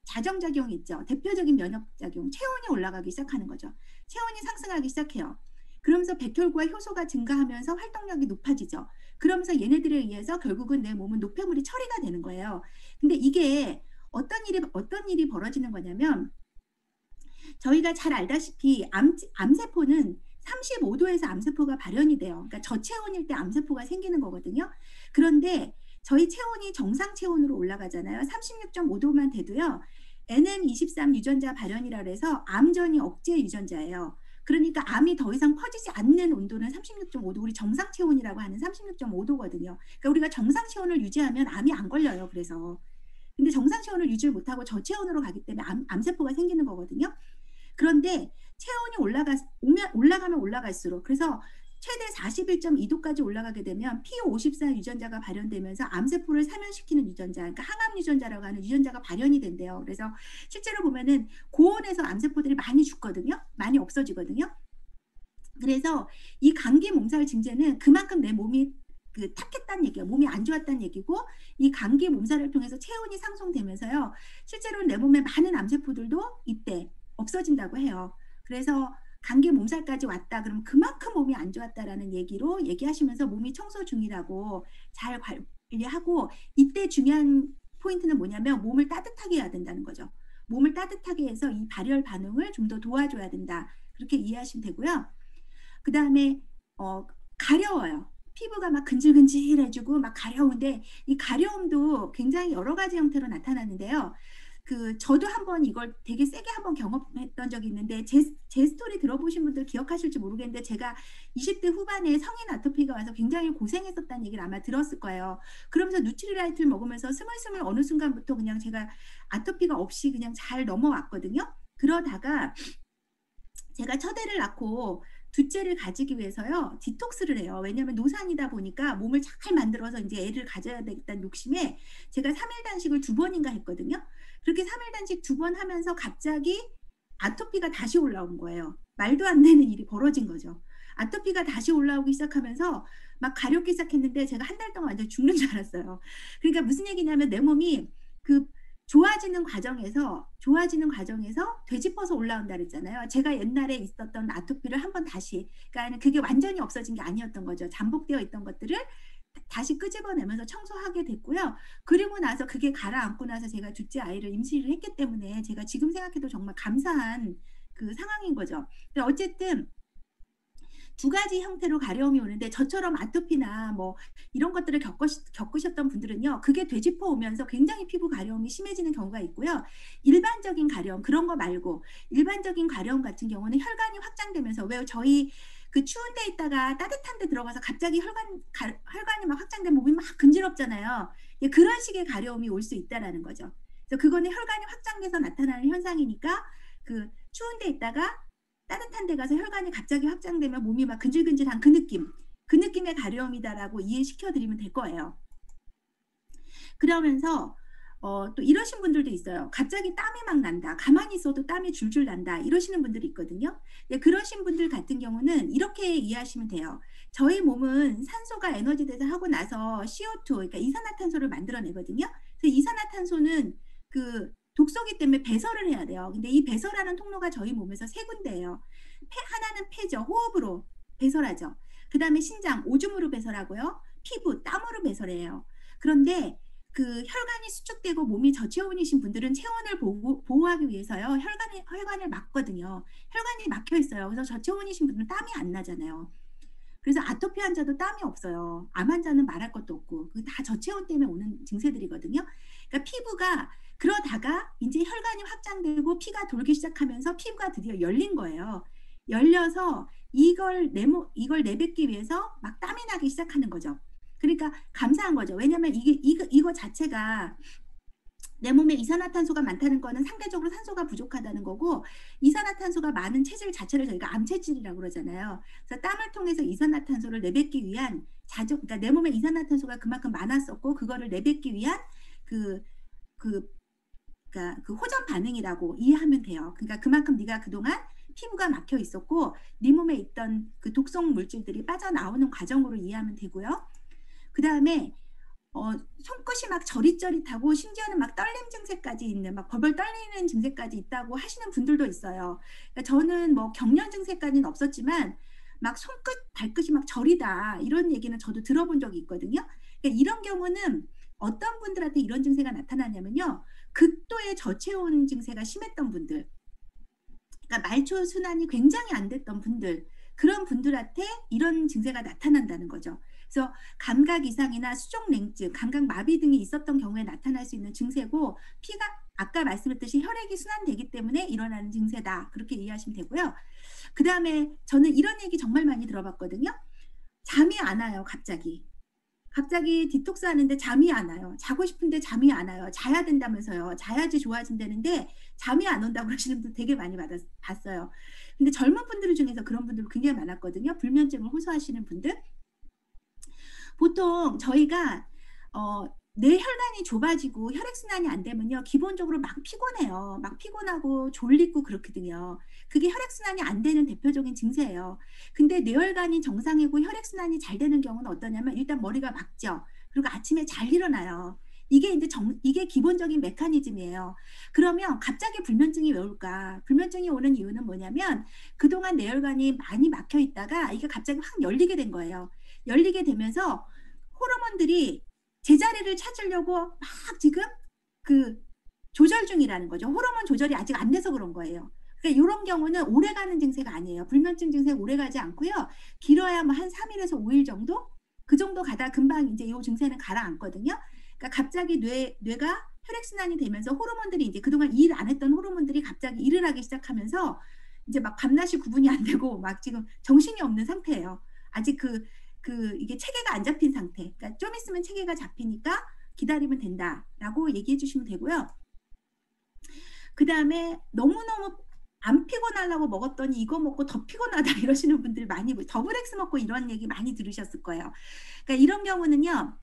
자정작용이 있죠. 대표적인 면역작용, 체온이 올라가기 시작하는 거죠. 체온이 상승하기 시작해요. 그러면서 백혈구와 효소가 증가하면서 활동력이 높아지죠. 그러면서 얘네들에 의해서 결국은 내 몸은 노폐물이 처리가 되는 거예요. 근데 이게 어떤 일이 벌어지는 거냐면 저희가 잘 알다시피 암세포는 35도에서 암세포가 발현이 돼요. 그러니까 저체온일 때 암세포가 생기는 거거든요. 그런데 저희 체온이 정상 체온으로 올라가잖아요. 36.5도만 돼도요. NM23 유전자 발현이라 해서 암전이 억제 유전자예요. 그러니까 암이 더 이상 퍼지지 않는 온도는 36.5도, 우리 정상 체온이라고 하는 36.5도거든요. 그러니까 우리가 정상 체온을 유지하면 암이 안 걸려요. 그래서. 근데 정상 체온을 유지를 못하고 저체온으로 가기 때문에 암세포가 생기는 거거든요. 그런데 체온이 올라가면 올라갈수록, 그래서 최대 41.2도까지 올라가게 되면 P54 유전자가 발현되면서 암세포를 사면시키는 유전자, 그러니까 항암 유전자라고 하는 유전자가 발현이 된대요. 그래서 실제로 보면은 고온에서 암세포들이 많이 죽거든요. 많이 없어지거든요. 그래서 이 감기, 몸살 증세는 그만큼 내 몸이 탁했다는 얘기예요. 몸이 안 좋았다는 얘기고, 이 감기, 몸살을 통해서 체온이 상승되면서요. 실제로 내 몸에 많은 암세포들도 이때 없어진다고 해요. 그래서 감기, 몸살까지 왔다 그러면 그만큼 몸이 안 좋았다라는 얘기로 얘기하시면서 몸이 청소 중이라고 잘 관리하고, 이때 중요한 포인트는 뭐냐면 몸을 따뜻하게 해야 된다는 거죠. 몸을 따뜻하게 해서 이 발열 반응을 좀 더 도와줘야 된다. 그렇게 이해하시면 되고요. 그 다음에 가려워요. 피부가 막 근질근질해지고 막 가려운데, 이 가려움도 굉장히 여러 가지 형태로 나타나는데요. 저도 한번 이걸 되게 세게 한번 경험했던 적이 있는데, 제 스토리 들어보신 분들 기억하실지 모르겠는데, 제가 20대 후반에 성인 아토피가 와서 굉장히 고생했었다는 얘기를 아마 들었을 거예요. 그러면서 누트리라이트를 먹으면서 스물스물 어느 순간부터 그냥 제가 아토피가 없이 그냥 잘 넘어왔거든요. 그러다가 제가 첫애를 낳고 둘째를 가지기 위해서요 디톡스를 해요. 왜냐하면 노산이다 보니까 몸을 잘 만들어서 인제 애를 가져야 되겠다는 욕심에 제가 3일 단식을 2번인가 했거든요. 그렇게 3일 단식 2번 하면서 갑자기 아토피가 다시 올라온 거예요. 말도 안 되는 일이 벌어진 거죠. 아토피가 다시 올라오기 시작하면서 막 가렵기 시작했는데 제가 한 달 동안 완전 죽는 줄 알았어요. 그러니까 무슨 얘기냐면 내 몸이 그 좋아지는 과정에서 되짚어서 올라온다 그랬잖아요. 제가 옛날에 있었던 아토피를 한번 다시 그러니까는 그게 완전히 없어진 게 아니었던 거죠. 잠복되어 있던 것들을 다시 끄집어내면서 청소하게 됐고요. 그리고 나서 그게 가라앉고 나서 제가 둘째 아이를 임신을 했기 때문에 제가 지금 생각해도 정말 감사한 그 상황인 거죠. 근데 어쨌든 두 가지 형태로 가려움이 오는데 저처럼 아토피나 뭐 이런 것들을 겪으셨던 분들은요. 그게 되짚어 오면서 굉장히 피부 가려움이 심해지는 경우가 있고요. 일반적인 가려움 그런 거 말고 일반적인 가려움 같은 경우는 혈관이 확장되면서 왜 저희 그 추운 데 있다가 따뜻한 데 들어가서 갑자기 혈관이 막 확장되면 몸이 막 근지럽잖아요. 예 그런 식의 가려움이 올 수 있다라는 거죠. 그래서 그거는 혈관이 확장돼서 나타나는 현상이니까 그 추운 데 있다가 따뜻한 데 가서 혈관이 갑자기 확장되면 몸이 막 근질근질한 그 느낌, 그 느낌의 가려움이다라고 이해시켜 드리면 될 거예요. 그러면서 또 이러신 분들도 있어요. 갑자기 땀이 막 난다. 가만히 있어도 땀이 줄줄 난다. 이러시는 분들이 있거든요. 네, 그러신 분들 같은 경우는 이렇게 이해하시면 돼요. 저희 몸은 산소가 에너지 대사하고 나서 CO2 그러니까 이산화탄소를 만들어내거든요. 그래서 이산화탄소는 그 독소기 때문에 배설을 해야 돼요. 근데 이 배설하는 통로가 저희 몸에서 세 군데예요. 하나는 폐죠. 호흡으로 배설하죠. 그다음에 신장, 오줌으로 배설하고요. 피부, 땀으로 배설해요. 그런데 그 혈관이 수축되고 몸이 저체온이신 분들은 체온을 보호하기 위해서요. 혈관을 막거든요. 혈관이 막혀 있어요. 그래서 저체온이신 분들은 땀이 안 나잖아요. 그래서 아토피 환자도 땀이 없어요. 암 환자는 말할 것도 없고. 그게 다 저체온 때문에 오는 증세들이거든요. 그러니까 피부가 그러다가 인제 혈관이 확장되고 피가 돌기 시작하면서 피부가 드디어 열린 거예요. 열려서 이걸 내뱉기 위해서 막 땀이 나기 시작하는 거죠. 그러니까 감사한 거죠. 왜냐면 이거 자체가 내 몸에 이산화탄소가 많다는 거는 상대적으로 산소가 부족하다는 거고 이산화탄소가 많은 체질 자체를 저희가 암체질이라고 그러잖아요. 그래서 땀을 통해서 이산화탄소를 내뱉기 위한 그러니까 내 몸에 이산화탄소가 그만큼 많았었고 그거를 내뱉기 위한 그 그 그러니까 그 호전 반응이라고 이해하면 돼요. 그러니까 그만큼 네가 그동안 피부가 막혀 있었고 네 몸에 있던 그 독성 물질들이 빠져나오는 과정으로 이해하면 되고요. 그다음에 손끝이 막 저릿저릿하고 심지어는 막 떨림 증세까지 있는 막 벌벌 떨리는 증세까지 있다고 하시는 분들도 있어요. 그러니까 저는 뭐 경련 증세까지는 없었지만 막 "손끝, 발끝이 막 저리다." 이런 얘기는 저도 들어본 적이 있거든요. 그러니까 이런 경우는 어떤 분들한테 이런 증세가 나타나냐면요. 극도의 저체온 증세가 심했던 분들 그러니까 말초 순환이 굉장히 안 됐던 분들 그런 분들한테 이런 증세가 나타난다는 거죠. 그래서 감각 이상이나 수족 냉증, 감각 마비 등이 있었던 경우에 나타날 수 있는 증세고 피가 아까 말씀드렸듯이 혈액이 순환되기 때문에 일어나는 증세다. 그렇게 이해하시면 되고요. 그다음에 저는 이런 얘기 정말 많이 들어봤거든요. 잠이 안 와요 갑자기. 갑자기 디톡스 하는데 잠이 안 와요. 자고 싶은데 잠이 안 와요. 자야 된다면서요. 자야지 좋아진다는데 잠이 안 온다고 그러시는 분들 되게 많이 봤어요. 근데 젊은 분들 중에서 그런 분들 굉장히 많았거든요. 불면증을 호소하시는 분들. 보통 저희가 뇌혈관이 좁아지고 혈액순환이 안 되면요. 기본적으로 막 피곤해요. 막 피곤하고 졸리고 그렇거든요. 그게 혈액순환이 안 되는 대표적인 증세예요. 근데 뇌혈관이 정상이고 혈액순환이 잘 되는 경우는 어떠냐면 일단 머리가 맑죠. 그리고 아침에 잘 일어나요. 이게 인제 이게 기본적인 메커니즘이에요. 그러면 갑자기 불면증이 왜 올까? 불면증이 오는 이유는 뭐냐면 그동안 뇌혈관이 많이 막혀 있다가 이게 갑자기 확 열리게 된 거예요. 열리게 되면서 호르몬들이 제자리를 찾으려고 막 지금 그 조절 중이라는 거죠. 호르몬 조절이 아직 안 돼서 그런 거예요. 그러니까 요런 경우는 오래가는 증세가 아니에요. 불면증 증세 오래가지 않고요. 길어야 뭐 한 3 일에서 5일 정도? 그 정도 가다가 금방 인제 요 증세는 가라앉거든요. 그러니까 갑자기 뇌가 혈액순환이 되면서 호르몬들이 인제 그동안 일 안 했던 호르몬들이 갑자기 일을 하기 시작하면서 인제 막 밤낮이 구분이 안 되고 막 지금 정신이 없는 상태예요. 아직 이게 체계가 안 잡힌 상태. 그러니까 좀 있으면 체계가 잡히니까 기다리면 된다라고 얘기해 주시면 되고요. 그다음에 너무너무 안 피곤하려고 먹었더니 이거 먹고 더 피곤하다 이러시는 분들 많이 더블 X 먹고 이런 얘기 많이 들으셨을 거예요. 그러니까 이런 경우는요.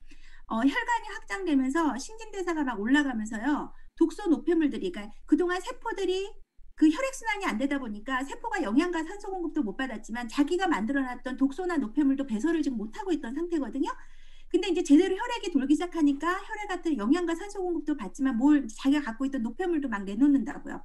혈관이 확장되면서 신진대사가 막 올라가면서요. 독소 노폐물들이 그러니까 그동안 세포들이 그 혈액순환이 안 되다 보니까 세포가 영양과 산소 공급도 못 받았지만 자기가 만들어 놨던 독소나 노폐물도 배설을 지금 못하고 있던 상태거든요. 근데 이제 제대로 혈액이 돌기 시작하니까 혈액한테 영양과 산소 공급도 받지만 뭘 자기가 갖고 있던 노폐물도 막 내놓는다고요.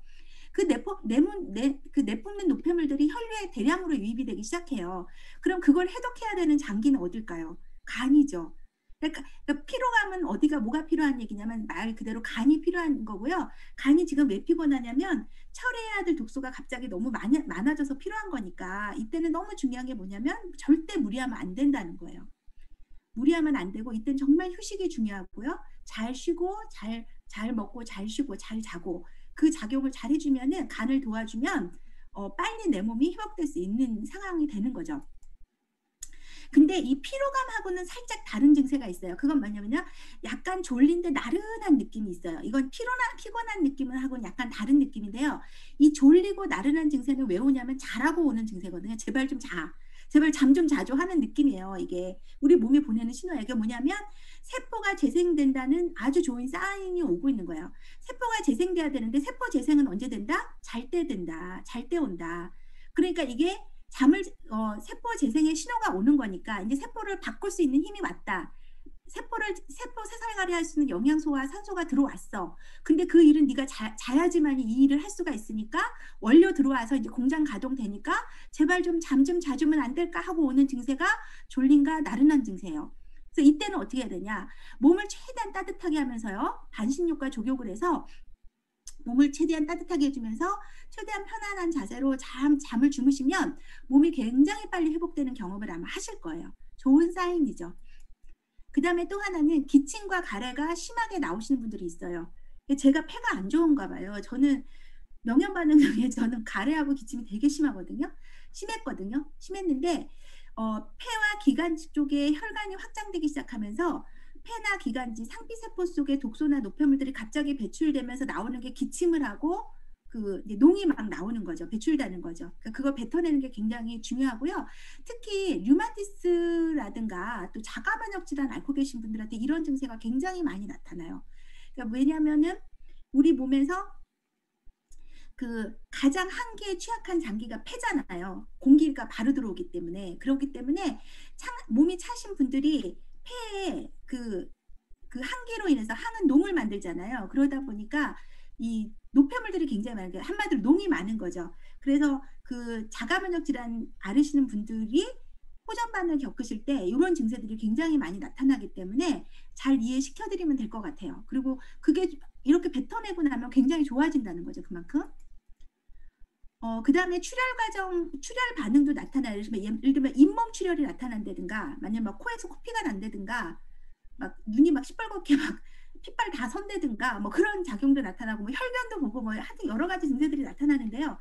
그 내뿜는 노폐물들이 혈류에 대량으로 유입이 되기 시작해요. 그럼 그걸 해독해야 되는 장기는 어딜까요? 간이죠. 그러니까 피로감은 어디가 뭐가 필요한 얘기냐면 말 그대로 간이 필요한 거고요. 간이 지금 왜 피곤하냐면 처리해야 될 독소가 갑자기 너무 많아져서 필요한 거니까 이때는 너무 중요한 게 뭐냐면 절대 무리하면 안 된다는 거예요. 무리하면 안 되고 이때는 정말 휴식이 중요하고요. 잘 쉬고 잘 먹고 잘 쉬고 잘 자고 그 작용을 잘 해주면은 간을 도와주면 빨리 내 몸이 회복될 수 있는 상황이 되는 거죠. 근데 이 피로감하고는 살짝 다른 증세가 있어요. 그건 뭐냐면요. 약간 졸린데 나른한 느낌이 있어요. 이건 피곤한 느낌은 하고는 약간 다른 느낌인데요. 이 졸리고 나른한 증세는 왜 오냐면 자라고 오는 증세거든요. 제발 좀 자. 제발 잠 좀 자줘 하는 느낌이에요. 이게 우리 몸이 보내는 신호예요. 이게 뭐냐면 세포가 재생된다는 아주 좋은 사인이 오고 있는 거예요. 세포가 재생돼야 되는데 세포 재생은 언제 된다? 잘 때 된다. 잘 때 온다. 그러니까 이게 세포 재생의 신호가 오는 거니까 이제 세포를 바꿀 수 있는 힘이 왔다. 세포 새살갈이 할 수 있는 영양소와 산소가 들어왔어. 근데 그 일은 네가 자야지만 이 일을 할 수가 있으니까 원료 들어와서 이제 공장 가동되니까 제발 좀 잠 좀 자주면 안 될까 하고 오는 증세가 졸린가 나른한 증세예요. 그래서 이때는 어떻게 해야 되냐? 몸을 최대한 따뜻하게 하면서요. 반신욕과 족욕을 해서 몸을 최대한 따뜻하게 해주면서 최대한 편안한 자세로 잠을 주무시면 몸이 굉장히 빨리 회복되는 경험을 아마 하실 거예요. 좋은 사인이죠. 그 다음에 또 하나는 기침과 가래가 심하게 나오시는 분들이 있어요. 제가 폐가 안 좋은가 봐요. 저는 명현 반응 중에 저는 가래하고 기침이 되게 심하거든요. 심했는데 폐와 기관지 쪽에 혈관이 확장되기 시작하면서 폐나 기관지, 상피세포 속에 독소나 노폐물들이 갑자기 배출되면서 나오는 게 기침을 하고 이제 농이 막 나오는 거죠. 배출되는 거죠. 그러니까 그걸 뱉어내는 게 굉장히 중요하고요. 특히 류마티스라든가 또 자가면역 질환 앓고 계신 분들한테 이런 증세가 굉장히 많이 나타나요. 그러니까 왜냐하면은 우리 몸에서 가장 한기에 취약한 장기가 폐잖아요. 공기가 바로 들어오기 때문에. 그렇기 때문에 몸이 차신 분들이 폐에 그 한기로 인해서 항은 농을 만들잖아요. 그러다 보니까 이 노폐물들이 굉장히 많은 게 한마디로 농이 많은 거죠. 그래서 자가면역 질환 앓으시는 분들이 호전 반응을 겪으실 때 이런 증세들이 굉장히 많이 나타나기 때문에 잘 이해시켜드리면 될 것 같아요. 그리고 그게 이렇게 뱉어내고 나면 굉장히 좋아진다는 거죠. 그만큼. 그 다음에 출혈 반응도 나타나요. 예를 들면 잇몸 출혈이 나타난다든가, 만약 막 코에서 코피가 난다든가, 막 눈이 막 시뻘겋게 막 핏발 다 선다든가, 뭐 그런 작용도 나타나고, 뭐 혈변도 보고, 뭐 하여튼 여러 가지 증세들이 나타나는데요.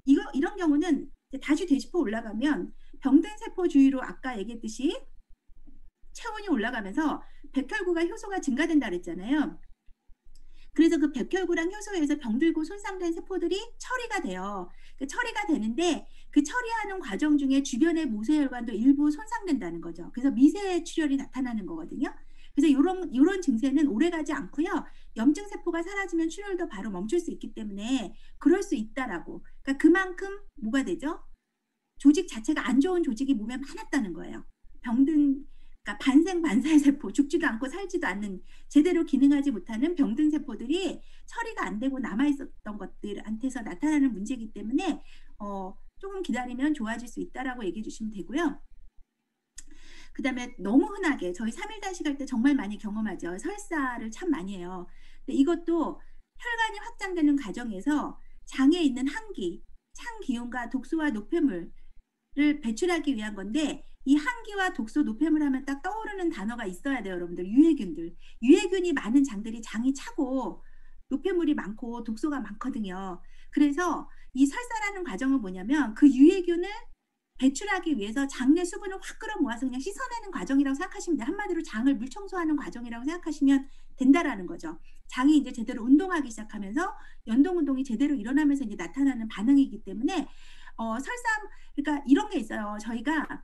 이런 경우는 다시 되짚어 올라가면 병든 세포 주위로 아까 얘기했듯이 체온이 올라가면서 백혈구가 효소가 증가된다 그랬잖아요. 그래서 그 백혈구랑 효소에 의해서 병들고 손상된 세포들이 처리가 돼요. 처리가 되는데 그 처리하는 과정 중에 주변의 모세혈관도 일부 손상된다는 거죠. 그래서 미세 출혈이 나타나는 거거든요. 그래서 이런 증세는 오래가지 않고요. 염증 세포가 사라지면 출혈도 바로 멈출 수 있기 때문에 그럴 수 있다라고. 그러니까 그만큼 뭐가 되죠? 조직 자체가 안 좋은 조직이 몸에 많았다는 거예요. 그러니까 반생반사의 세포, 죽지도 않고 살지도 않는 제대로 기능하지 못하는 병든 세포들이 처리가 안 되고 남아있었던 것들한테서 나타나는 문제이기 때문에 조금 기다리면 좋아질 수 있다라고 얘기해 주시면 되고요. 그 다음에 너무 흔하게 저희 3일 단식 할 때 정말 많이 경험하죠. 설사를 참 많이 해요. 근데 이것도 혈관이 확장되는 과정에서 장에 있는 한기, 찬 기운과 독소와 노폐물을 배출하기 위한 건데 이 한기와 독소, 노폐물 하면 딱 떠오르는 단어가 있어야 돼요. 여러분들 유해균들. 유해균이 많은 장들이 장이 차고 노폐물이 많고 독소가 많거든요. 그래서 이 설사라는 과정은 뭐냐면 그 유해균을 배출하기 위해서 장내 수분을 확 끌어모아서 그냥 씻어내는 과정이라고 생각하시면 돼요. 한마디로 장을 물 청소하는 과정이라고 생각하시면 된다라는 거죠. 장이 이제 제대로 운동하기 시작하면서 연동 운동이 제대로 일어나면서 이제 나타나는 반응이기 때문에 설사 그러니까 이런 게 있어요. 저희가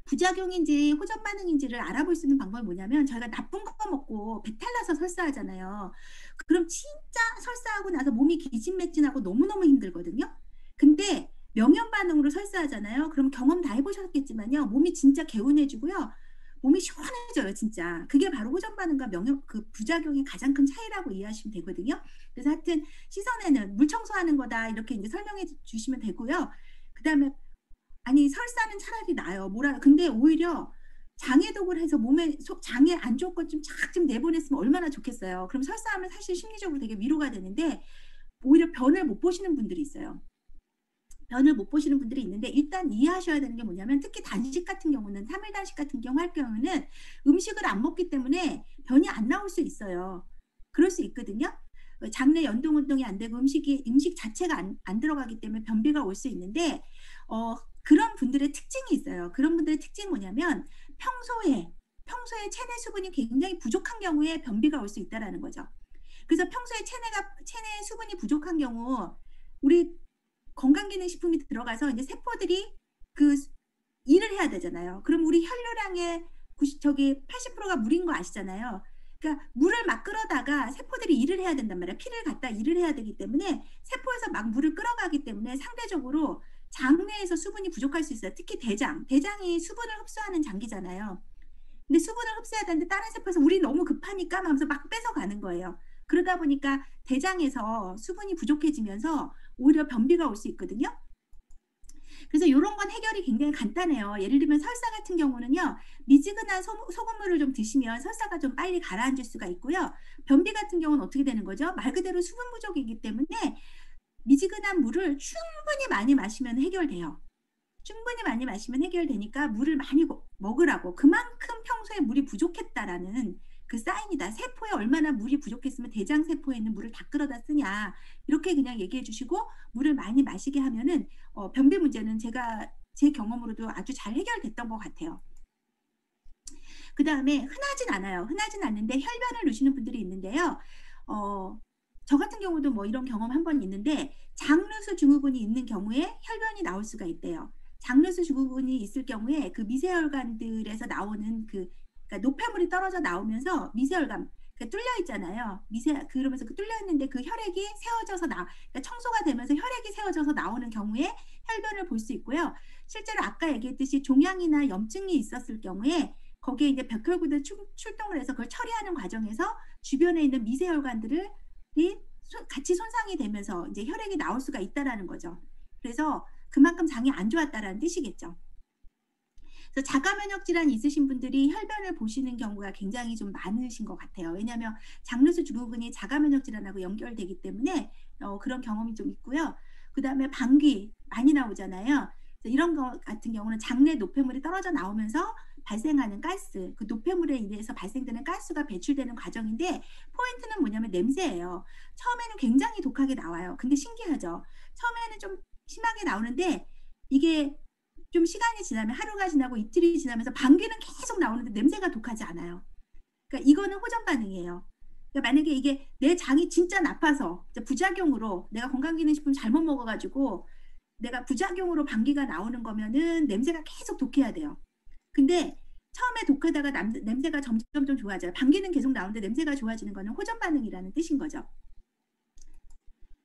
부작용인지 호전 반응인지를 알아볼 수 있는 방법이 뭐냐면 저희가 나쁜 거 먹고 배탈 나서 설사하잖아요. 그럼 진짜 설사하고 나서 몸이 기진맥진하고 너무너무 힘들거든요. 근데 명현 반응으로 설사하잖아요. 그럼 경험 다 해보셨겠지만요. 몸이 진짜 개운해지고요. 몸이 시원해져요, 진짜. 그게 바로 호전 반응과 명현 그 부작용의 가장 큰 차이라고 이해하시면 되거든요. 그래서 하여튼 씻어내는 물 청소하는 거다 이렇게 이제 설명해 주시면 되고요. 그다음에 아니 설사는 차라리 나아요. 뭐라 근데 오히려 장해독을 해서 몸에 속 장에 안 좋은 것 좀 착 좀 내보냈으면 얼마나 좋겠어요. 그럼 설사하면 사실 심리적으로 되게 위로가 되는데 오히려 변을 못 보시는 분들이 있어요. 변을 못 보시는 분들이 있는데 일단 이해하셔야 되는 게 뭐냐면 특히 단식 같은 경우는 3일 단식 같은 경우 할 경우는 음식을 안 먹기 때문에 변이 안 나올 수 있어요. 그럴 수 있거든요. 장내 연동 운동이 안 되고 음식 자체가 안 들어가기 때문에 변비가 올 수 있는데 그런 분들의 특징이 있어요. 그런 분들의 특징이 뭐냐면 평소에 체내 수분이 굉장히 부족한 경우에 변비가 올 수 있다라는 거죠. 그래서 평소에 체내 수분이 부족한 경우 우리 건강기능식품이 들어가서 이제 세포들이 그 일을 해야 되잖아요. 그럼 우리 혈류량의 80%가 물인 거 아시잖아요. 그러니까 물을 막 끌어다가 세포들이 일을 해야 된단 말이에요. 피를 갖다 일을 해야 되기 때문에 세포에서 막 물을 끌어가기 때문에 상대적으로 장내에서 수분이 부족할 수 있어요. 특히 대장이 수분을 흡수하는 장기잖아요. 근데 수분을 흡수해야 되는데 다른 세포에서 우리 너무 급하니까 하면서 막 뺏어가는 거예요. 그러다 보니까 대장에서 수분이 부족해지면서 오히려 변비가 올 수 있거든요. 그래서 이런 건 해결이 굉장히 간단해요. 예를 들면 설사 같은 경우는요. 미지근한 소금물을 좀 드시면 설사가 좀 빨리 가라앉을 수가 있고요. 변비 같은 경우는 어떻게 되는 거죠? 말 그대로 수분 부족이기 때문에 미지근한 물을 충분히 많이 마시면 해결돼요. 충분히 많이 마시면 해결되니까 물을 많이 먹으라고. 그만큼 평소에 물이 부족했다라는 그 사인이다. 세포에 얼마나 물이 부족했으면 대장 세포에 있는 물을 다 끌어다 쓰냐. 이렇게 그냥 얘기해 주시고 물을 많이 마시게 하면은 변비 문제는 제 경험으로도 아주 잘 해결됐던 것 같아요. 그 다음에 흔하진 않아요. 흔하진 않는데 혈변을 누시는 분들이 있는데요. 저 같은 경우도 뭐 이런 경험 한 번 있는데 장누수 증후군이 있는 경우에 혈변이 나올 수가 있대요. 장누수 증후군이 있을 경우에 그 미세혈관들에서 나오는 그러니까 노폐물이 떨어져 나오면서 미세혈관 그러니까 뚫려 있잖아요. 그러면서 그 뚫려 있는데 그 혈액이 세워져서 그러니까 청소가 되면서 혈액이 세워져서 나오는 경우에 혈변을 볼 수 있고요. 실제로 아까 얘기했듯이 종양이나 염증이 있었을 경우에 거기에 이제 백혈구들 출동을 해서 그걸 처리하는 과정에서 주변에 있는 미세혈관들이 같이 손상이 되면서 이제 혈액이 나올 수가 있다라는 거죠. 그래서 그만큼 장이 안 좋았다라는 뜻이겠죠. 그래서 자가 면역 질환이 있으신 분들이 혈변을 보시는 경우가 굉장히 좀 많으신 것 같아요. 왜냐하면 장누수 증후군이 자가 면역 질환하고 연결되기 때문에 그런 경험이 좀 있고요. 그 다음에 방귀 많이 나오잖아요. 이런 거 같은 경우는 장내 노폐물이 떨어져 나오면서 발생하는 가스, 그 노폐물에 의해서 발생되는 가스가 배출되는 과정인데 포인트는 뭐냐면 냄새예요. 처음에는 굉장히 독하게 나와요. 근데 신기하죠. 처음에는 좀 심하게 나오는데 이게 좀 시간이 지나면 하루가 지나고 이틀이 지나면서 방귀는 계속 나오는데 냄새가 독하지 않아요. 그러니까 이거는 호전 반응이에요. 그러니까 만약에 이게 내 장이 진짜 나빠서 부작용으로 내가 건강기능식품 잘못 먹어가지고 내가 부작용으로 방귀가 나오는 거면은 냄새가 계속 독해야 돼요. 근데 처음에 독하다가 냄새가 점점 좀 좋아져요. 방귀는 계속 나오는데 냄새가 좋아지는 거는 호전 반응이라는 뜻인 거죠.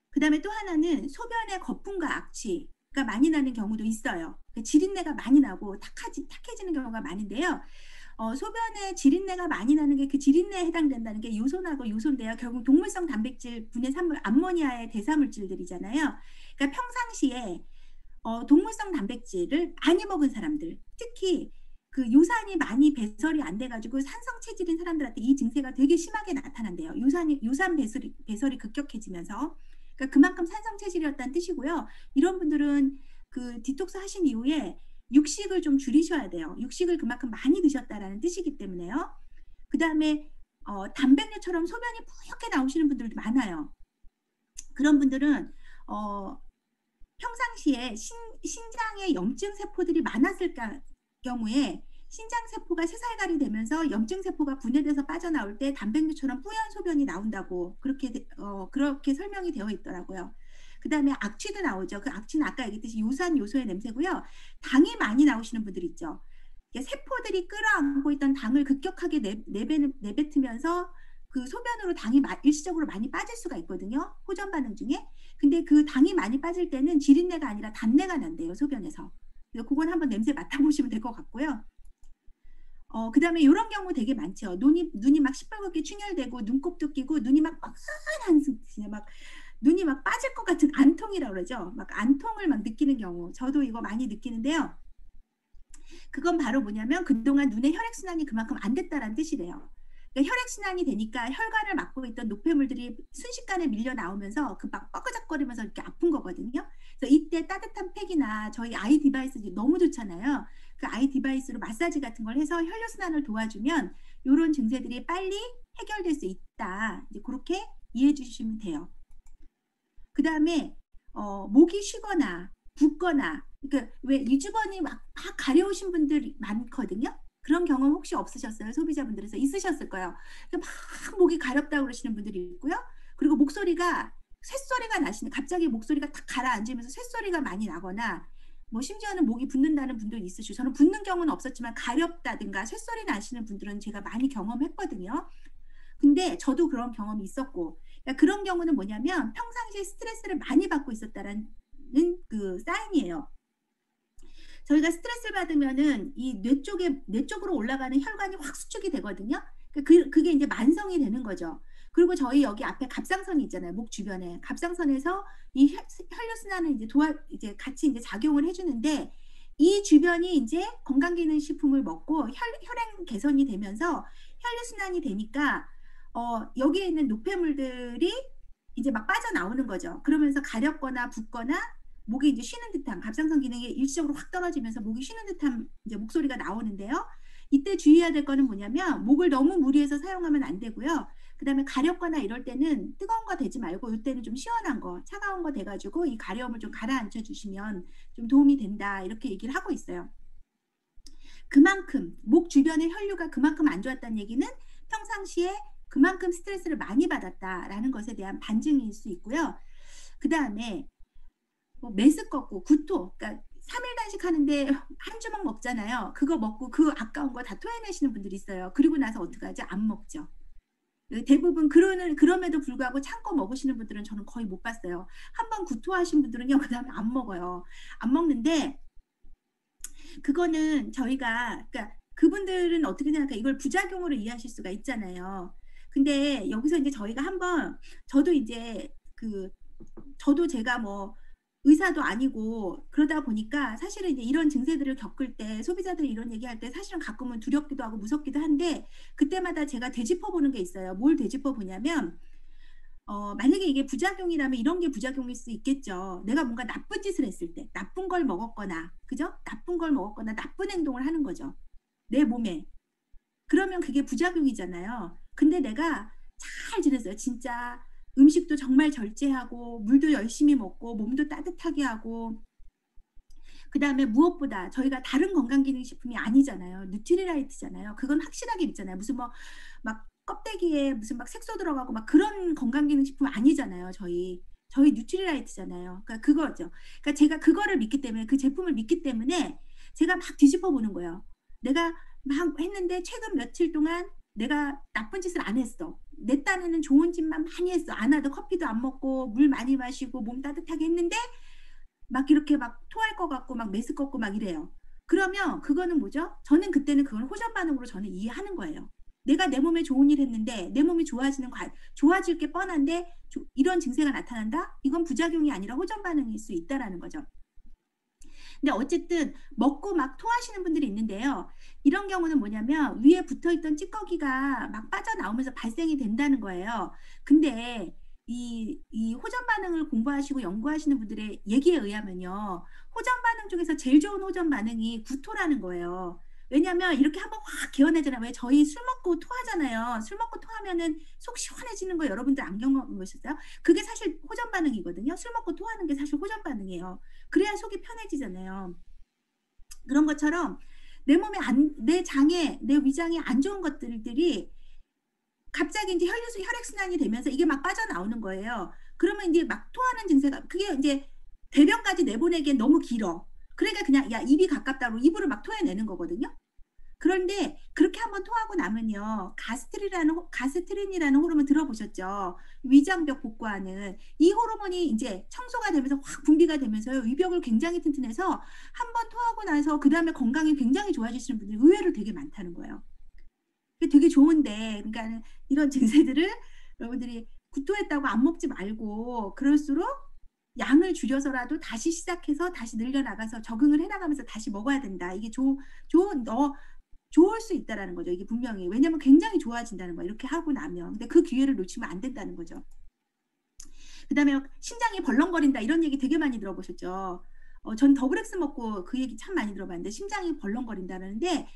그 다음에 또 하나는 소변의 거품과 악취가 많이 나는 경우도 있어요. 그러니까 지린내가 많이 나고 탁해지는 경우가 많은데요. 소변에 지린내가 많이 나는 게 그 지린내에 해당된다는 게 요소나고 요소인데요. 결국 동물성 단백질 분해 산물 암모니아의 대사물질들이잖아요. 그러니까 평상시에 동물성 단백질을 많이 먹은 사람들, 특히 그 요산이 많이 배설이 안 돼가지고 산성 체질인 사람들한테 이 증세가 되게 심하게 나타난대요. 요산 배설이 급격해지면서. 그러니까 그만큼 산성 체질이었다는 뜻이고요. 이런 분들은 그 디톡스 하신 이후에 육식을 좀 줄이셔야 돼요. 육식을 그만큼 많이 드셨다라는 뜻이기 때문에요. 그 다음에 단백뇨처럼 소변이 뿌옇게 나오시는 분들도 많아요. 그런 분들은 평상시에 신장에 염증 세포들이 많았을 경우에 신장 세포가 새살갈이 되면서 염증 세포가 분해돼서 빠져나올 때 단백뇨처럼 뿌연 소변이 나온다고 그렇게 설명이 되어 있더라고요. 그다음에 악취도 나오죠. 그 악취는 아까 얘기했듯이 요산 요소의 냄새고요. 당이 많이 나오시는 분들 있죠. 이게 세포들이 끌어안고 있던 당을 급격하게 내뱉으면서 그 소변으로 당이 일시적으로 많이 빠질 수가 있거든요. 호전 반응 중에. 근데 그 당이 많이 빠질 때는 지린내가 아니라 단내가 난대요, 소변에서. 그래서 그건 한번 냄새 맡아보시면 될 것 같고요. 그다음에 요런 경우 되게 많죠. 눈이 막 시뻘겋게 충혈되고 눈곱도 끼고 눈이 막 뻔한 막 눈이 막 빠질 것 같은 안통이라고 그러죠. 막 안통을 막 느끼는 경우. 저도 이거 많이 느끼는데요. 그건 바로 뭐냐면 그동안 눈의 혈액순환이 그만큼 안 됐다라는 뜻이래요. 그러니까 혈액순환이 되니까 혈관을 막고 있던 노폐물들이 순식간에 밀려 나오면서 그 막 뻐그작거리면서 이렇게 아픈 거거든요. 그래서 이때 따뜻한 팩이나 저희 아이 디바이스 너무 좋잖아요. 그 아이 디바이스로 마사지 같은 걸 해서 혈류순환을 도와주면 이런 증세들이 빨리 해결될 수 있다. 이제 그렇게 이해해 주시면 돼요. 그 다음에 목이 쉬거나 붓거나 그러니까 왜 이주번이 막 가려우신 분들이 많거든요. 그런 경험 혹시 없으셨어요? 소비자분들에서 있으셨을 거예요. 막 목이 가렵다고 그러시는 분들이 있고요. 그리고 목소리가 쇳소리가 나시는 갑자기 목소리가 탁 가라앉으면서 쇳소리가 많이 나거나 뭐 심지어는 목이 붓는다는 분도 있으시고 저는 붓는 경우는 없었지만 가렵다든가 쇳소리 나시는 분들은 제가 많이 경험했거든요. 근데 저도 그런 경험이 있었고 그러니까 그런 경우는 뭐냐면 평상시에 스트레스를 많이 받고 있었다라는 그 사인이에요. 저희가 스트레스를 받으면은 이 뇌 쪽으로 올라가는 혈관이 확 수축이 되거든요. 그게 이제 만성이 되는 거죠. 그리고 저희 여기 앞에 갑상선이 있잖아요. 목 주변에. 갑상선에서 이 혈류순환을 이제 같이 이제 작용을 해주는데 이 주변이 이제 건강기능식품을 먹고 혈행 개선이 되면서 혈류순환이 되니까 여기에 있는 노폐물들이 이제 막 빠져나오는 거죠. 그러면서 가렵거나 붓거나 목이 이제 쉬는 듯한 갑상선 기능이 일시적으로 확 떨어지면서 목이 쉬는 듯한 이제 목소리가 나오는데요. 이때 주의해야 될 거는 뭐냐면 목을 너무 무리해서 사용하면 안 되고요. 그다음에 가렵거나 이럴 때는 뜨거운 거 대지 말고 이때는 좀 시원한 거, 차가운 거 대가지고 이 가려움을 좀 가라앉혀 주시면 좀 도움이 된다 이렇게 얘기를 하고 있어요. 그만큼 목 주변의 혈류가 그만큼 안 좋았다는 얘기는 평상시에 그만큼 스트레스를 많이 받았다라는 것에 대한 반증일 수 있고요. 그 다음에 뭐 메스껍고 구토, 그러니까 3일 단식 하는데 한 주먹 먹잖아요. 그거 먹고 그 아까운 거 다 토해내시는 분들이 있어요. 그리고 나서 어떡하죠? 안 먹죠. 대부분 그럼에도 불구하고 참고 먹으시는 분들은 저는 거의 못 봤어요. 한번 구토하신 분들은요, 그 다음에 안 먹어요. 안 먹는데 그거는 저희가 그러니까 그분들은 어떻게 생각할까? 이걸 부작용으로 이해하실 수가 있잖아요. 근데 여기서 이제 저희가 한번 저도 이제 저도 제가 뭐 의사도 아니고 그러다 보니까 사실은 이제 이런 증세들을 겪을 때 소비자들이 이런 얘기할 때 사실은 가끔은 두렵기도 하고 무섭기도 한데 그때마다 제가 되짚어 보는 게 있어요. 뭘 되짚어 보냐면 만약에 이게 부작용이라면 이런 게 부작용일 수 있겠죠. 내가 뭔가 나쁜 짓을 했을 때, 나쁜 걸 먹었거나, 그죠? 나쁜 걸 먹었거나 나쁜 행동을 하는 거죠. 내 몸에. 그러면 그게 부작용이잖아요. 근데 내가 잘 지냈어요. 진짜 음식도 정말 절제하고, 물도 열심히 먹고, 몸도 따뜻하게 하고, 그 다음에 무엇보다 저희가 다른 건강기능식품이 아니잖아요. 뉴트리라이트잖아요. 그건 확실하게 믿잖아요. 무슨 막 껍데기에 무슨 막 색소 들어가고 막 그런 건강기능식품 아니잖아요. 저희 뉴트리라이트잖아요. 그러니까 그거죠. 그러니까 제가 그거를 믿기 때문에 그 제품을 믿기 때문에 제가 막 뒤집어 보는 거예요. 내가 막 했는데 최근 며칠 동안 내가 나쁜 짓을 안 했어. 내 딴에는 좋은 짓만 많이 했어. 안 하도 커피도 안 먹고 물 많이 마시고 몸 따뜻하게 했는데 막 이렇게 막 토할 것 같고 막 메스껍고 막 이래요. 그러면 그거는 뭐죠? 저는 그때는 그걸 호전 반응으로 저는 이해하는 거예요. 내가 내 몸에 좋은 일 했는데 내 몸이 좋아질 게 뻔한데 이런 증세가 나타난다? 이건 부작용이 아니라 호전 반응일 수 있다라는 거죠. 근데 어쨌든 먹고 막 토하시는 분들이 있는데요. 이런 경우는 뭐냐면 위에 붙어있던 찌꺼기가 막 빠져나오면서 발생이 된다는 거예요. 근데 이 호전 반응을 공부하시고 연구하시는 분들의 얘기에 의하면요. 호전 반응 중에서 제일 좋은 호전 반응이 구토라는 거예요. 왜냐면 이렇게 한번 확 개어내잖아요. 왜 저희 술 먹고 토하잖아요. 술 먹고 토하면은 속 시원해지는 거 여러분들 안 경험해보셨어요? 그게 사실 호전 반응이거든요. 술 먹고 토하는 게 사실 호전 반응이에요. 그래야 속이 편해지잖아요. 그런 것처럼 내 몸에 내 장에, 내 위장에 안 좋은 것들이 갑자기 이제 혈액순환이 되면서 이게 막 빠져나오는 거예요. 그러면 이제 막 토하는 증세가, 그게 이제 대변까지 내보내기엔 너무 길어. 그러니까 그냥 야, 입이 가깝다고 입으로 막 토해내는 거거든요. 그런데 그렇게 한번 토하고 나면요, 가스트린이라는 호르몬 들어보셨죠? 위장벽 복구하는 이 호르몬이 이제 청소가 되면서 확 분비가 되면서요, 위벽을 굉장히 튼튼해서 한번 토하고 나서 그 다음에 건강이 굉장히 좋아지시는 분들이 의외로 되게 많다는 거예요. 그게 되게 좋은데, 그러니까 이런 증세들을 여러분들이 구토했다고 안 먹지 말고, 그럴수록 양을 줄여서라도 다시 시작해서 다시 늘려나가서 적응을 해나가면서 다시 먹어야 된다. 이게 좋을 수 있다라는 거죠. 이게 분명히. 왜냐면 굉장히 좋아진다는 거예요. 이렇게 하고 나면. 근데 그 기회를 놓치면 안 된다는 거죠. 그 다음에 심장이 벌렁거린다 이런 얘기 되게 많이 들어보셨죠. 전 더블엑스 먹고 그 얘기 참 많이 들어봤는데 심장이 벌렁거린다는데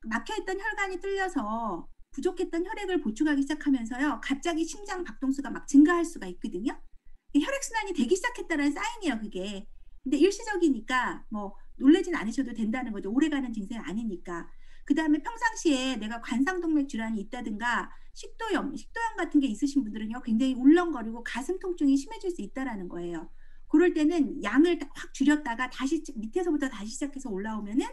막혀있던 혈관이 뚫려서 부족했던 혈액을 보충하기 시작하면서요. 갑자기 심장 박동수가 막 증가할 수가 있거든요. 혈액순환이 되기 시작했다는 사인이에요. 그게. 근데 일시적이니까 뭐 놀라진 않으셔도 된다는 거죠. 오래가는 증세는 아니니까. 그 다음에 평상시에 내가 관상동맥 질환이 있다든가 식도염 같은 게 있으신 분들은요. 굉장히 울렁거리고 가슴 통증이 심해질 수 있다라는 거예요. 그럴 때는 양을 확 줄였다가 다시 밑에서부터 다시 시작해서 올라오면은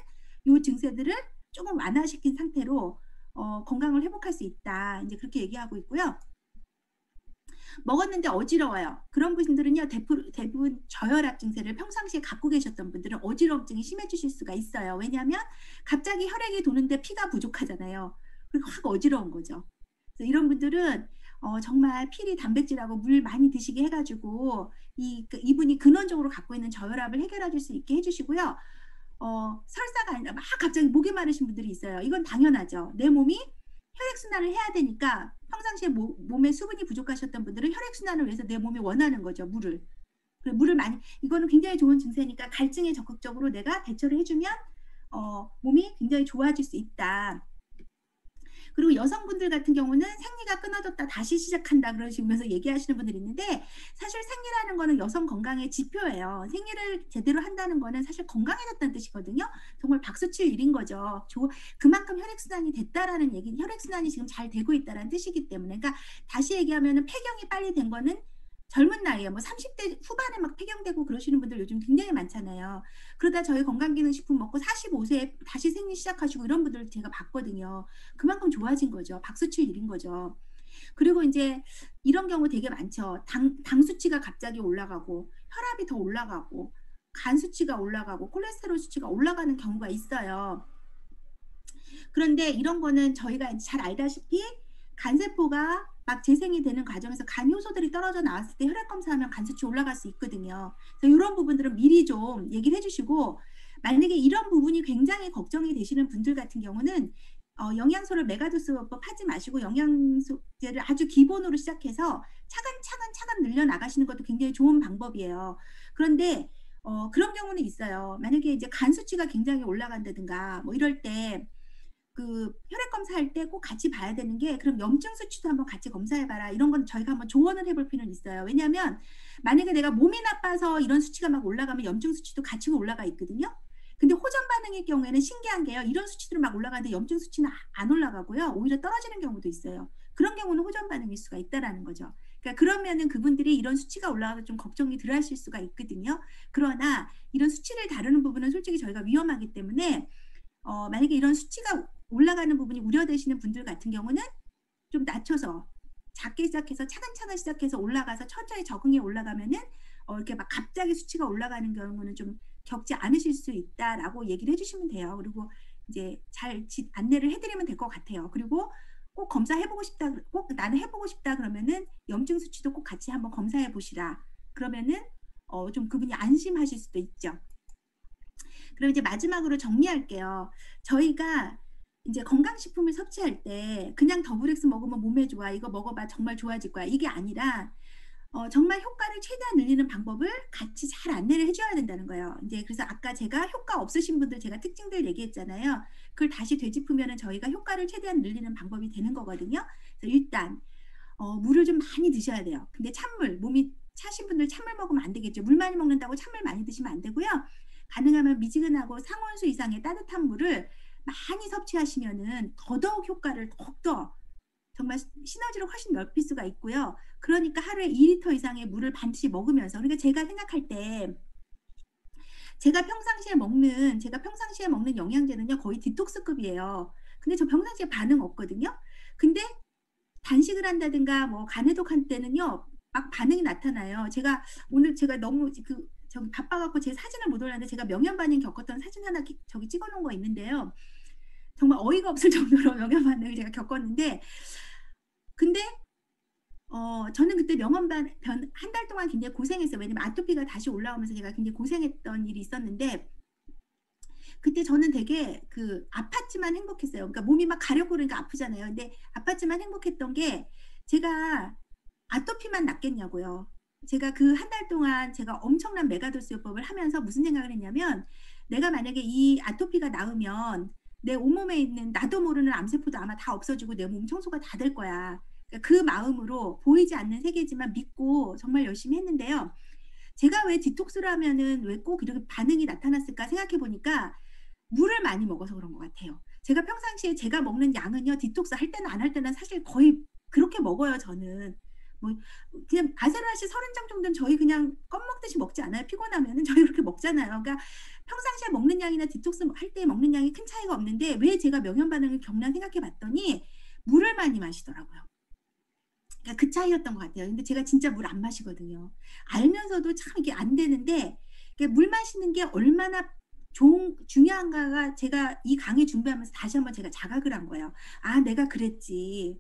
요 증세들을 조금 완화시킨 상태로 건강을 회복할 수 있다. 이제 그렇게 얘기하고 있고요. 먹었는데 어지러워요. 그런 분들은요, 대부분 저혈압 증세를 평상시에 갖고 계셨던 분들은 어지러움증이 심해지실 수가 있어요. 왜냐하면 갑자기 혈액이 도는데 피가 부족하잖아요. 그리고 확 어지러운 거죠. 그래서 이런 분들은 정말 필히 단백질하고 물 많이 드시게 해가지고 이분이 근원적으로 갖고 있는 저혈압을 해결해 줄 수 있게 해주시고요. 설사가 아니라 막 갑자기 목이 마르신 분들이 있어요. 이건 당연하죠. 내 몸이 혈액순환을 해야 되니까 평상시에 몸에 수분이 부족하셨던 분들은 혈액순환을 위해서 내 몸이 원하는 거죠. 물을 많이, 이거는 굉장히 좋은 증세니까 갈증에 적극적으로 내가 대처를 해주면 몸이 굉장히 좋아질 수 있다. 그리고 여성분들 같은 경우는 생리가 끊어졌다 다시 시작한다 그러시면서 얘기하시는 분들이 있는데 사실 생리라는 거는 여성 건강의 지표예요. 생리를 제대로 한다는 거는 사실 건강해졌다는 뜻이거든요. 정말 박수칠 일인 거죠. 그만큼 혈액순환이 됐다라는 얘기는 혈액순환이 지금 잘 되고 있다는 뜻이기 때문에 그러니까 다시 얘기하면 폐경이 빨리 된 거는 젊은 나이에 뭐 30대 후반에 막 폐경되고 그러시는 분들 요즘 굉장히 많잖아요. 그러다 저희 건강기능식품 먹고 45세에 다시 생리 시작하시고 이런 분들 제가 봤거든요. 그만큼 좋아진 거죠. 박수칠 일인 거죠. 그리고 이제 이런 경우 되게 많죠. 당 수치가 갑자기 올라가고 혈압이 더 올라가고 간 수치가 올라가고 콜레스테롤 수치가 올라가는 경우가 있어요. 그런데 이런 거는 저희가 잘 알다시피 간세포가 막 재생이 되는 과정에서 간 효소들이 떨어져 나왔을 때 혈액 검사하면 간 수치 올라갈 수 있거든요. 그래서 이런 부분들은 미리 좀 얘기를 해주시고 만약에 이런 부분이 굉장히 걱정이 되시는 분들 같은 경우는 영양소를 메가도스법 하지 마시고 영양소제를 아주 기본으로 시작해서 차근 늘려 나가시는 것도 굉장히 좋은 방법이에요. 그런데 그런 경우는 있어요. 만약에 이제 간 수치가 굉장히 올라간다든가 뭐 이럴 때 그 혈액 검사할 때 꼭 같이 봐야 되는 게 그럼 염증 수치도 한번 같이 검사해봐라. 이런 건 저희가 한번 조언을 해볼 필요는 있어요. 왜냐하면 만약에 내가 몸이 나빠서 이런 수치가 막 올라가면 염증 수치도 같이 올라가 있거든요. 근데 호전 반응의 경우에는 신기한 게요. 이런 수치들은 막 올라가는데 염증 수치는 안 올라가고요. 오히려 떨어지는 경우도 있어요. 그런 경우는 호전 반응일 수가 있다라는 거죠. 그러니까 그러면은 그분들이 이런 수치가 올라가서 좀 걱정이 덜 하실 수가 있거든요. 그러나 이런 수치를 다루는 부분은 솔직히 저희가 위험하기 때문에 만약에 이런 수치가 올라가는 부분이 우려되시는 분들 같은 경우는 좀 낮춰서 작게 시작해서 차근차근 시작해서 올라가서 천천히 적응해 올라가면은 이렇게 막 갑자기 수치가 올라가는 경우는 좀 겪지 않으실 수 있다라고 얘기를 해주시면 돼요. 그리고 이제 잘 안내를 해드리면 될 것 같아요. 그리고 꼭 검사해보고 싶다, 꼭 나는 해보고 싶다 그러면은 염증 수치도 꼭 같이 한번 검사해 보시라. 그러면은 좀 그분이 안심하실 수도 있죠. 그럼 이제 마지막으로 정리할게요. 저희가 이제 건강식품을 섭취할 때 그냥 더블엑스 먹으면 몸에 좋아, 이거 먹어봐 정말 좋아질 거야, 이게 아니라 정말 효과를 최대한 늘리는 방법을 같이 잘 안내를 해 줘야 된다는 거예요. 인제 그래서 아까 제가 효과 없으신 분들 제가 특징들 얘기했잖아요. 그걸 다시 되짚으면은 저희가 효과를 최대한 늘리는 방법이 되는 거거든요. 그래서 일단 물을 좀 많이 드셔야 돼요. 근데 찬물, 몸이 차신 분들 찬물 먹으면 안 되겠죠. 물 많이 먹는다고 찬물 많이 드시면 안 되고요. 가능하면 미지근하고 상온수 이상의 따뜻한 물을 많이 섭취하시면은 더더욱 효과를 더욱더 정말 시너지를 훨씬 넓힐 수가 있고요. 그러니까 하루에 2 리터 이상의 물을 반드시 먹으면서, 그러니까 제가 평상시에 먹는 영양제는요 거의 디톡스급이에요. 근데 저 평상시에 반응 없거든요. 근데 단식을 한다든가 뭐 간해독 할 때는요 막 반응이 나타나요. 제가 너무 저기 바빠 갖고 제 사진을 못 올렸는데, 제가 명현 반응 겪었던 사진 하나 저기 찍어 놓은 거 있는데요. 정말 어이가 없을 정도로 명현 반응을 제가 겪었는데, 근데 저는 그때 명언 반 한 달 동안 굉장히 고생했어요. 왜냐면 아토피가 다시 올라오면서 제가 굉장히 고생했던 일이 있었는데, 그때 저는 되게 아팠지만 행복했어요. 그러니까 몸이 막 가렵고 그러니까 아프잖아요. 근데 아팠지만 행복했던 게, 제가 아토피만 낫겠냐고요. 제가 그 한 달 동안 제가 엄청난 메가도스 요법을 하면서 무슨 생각을 했냐면, 내가 만약에 이 아토피가 나으면 내 온몸에 있는 나도 모르는 암세포도 아마 다 없어지고 내 몸 청소가 다 될 거야. 그러니까 그 마음으로 보이지 않는 세계지만 믿고 정말 열심히 했는데요. 제가 왜 디톡스를 하면은 왜 꼭 이렇게 반응이 나타났을까 생각해 보니까 물을 많이 먹어서 그런 것 같아요. 제가 평상시에 제가 먹는 양은요, 디톡스 할 때나 안 할 때나 사실 거의 그렇게 먹어요, 저는. 뭐 그냥 아세라씨 30장 정도는 저희 그냥 껌 먹듯이 먹지 않아요? 피곤하면은 저희 그렇게 먹잖아요. 그러니까 평상시에 먹는 양이나 디톡스 할 때 먹는 양이 큰 차이가 없는데, 왜 제가 명현 반응을 겪나 생각해 봤더니 물을 많이 마시더라고요. 그러니까 그 차이였던 것 같아요. 근데 제가 진짜 물 안 마시거든요. 알면서도 참 이게 안 되는데, 이게 물 마시는 게 얼마나 중요한가가 제가 이 강의 준비하면서 다시 한번 제가 자각을 한 거예요. '아 내가 그랬지.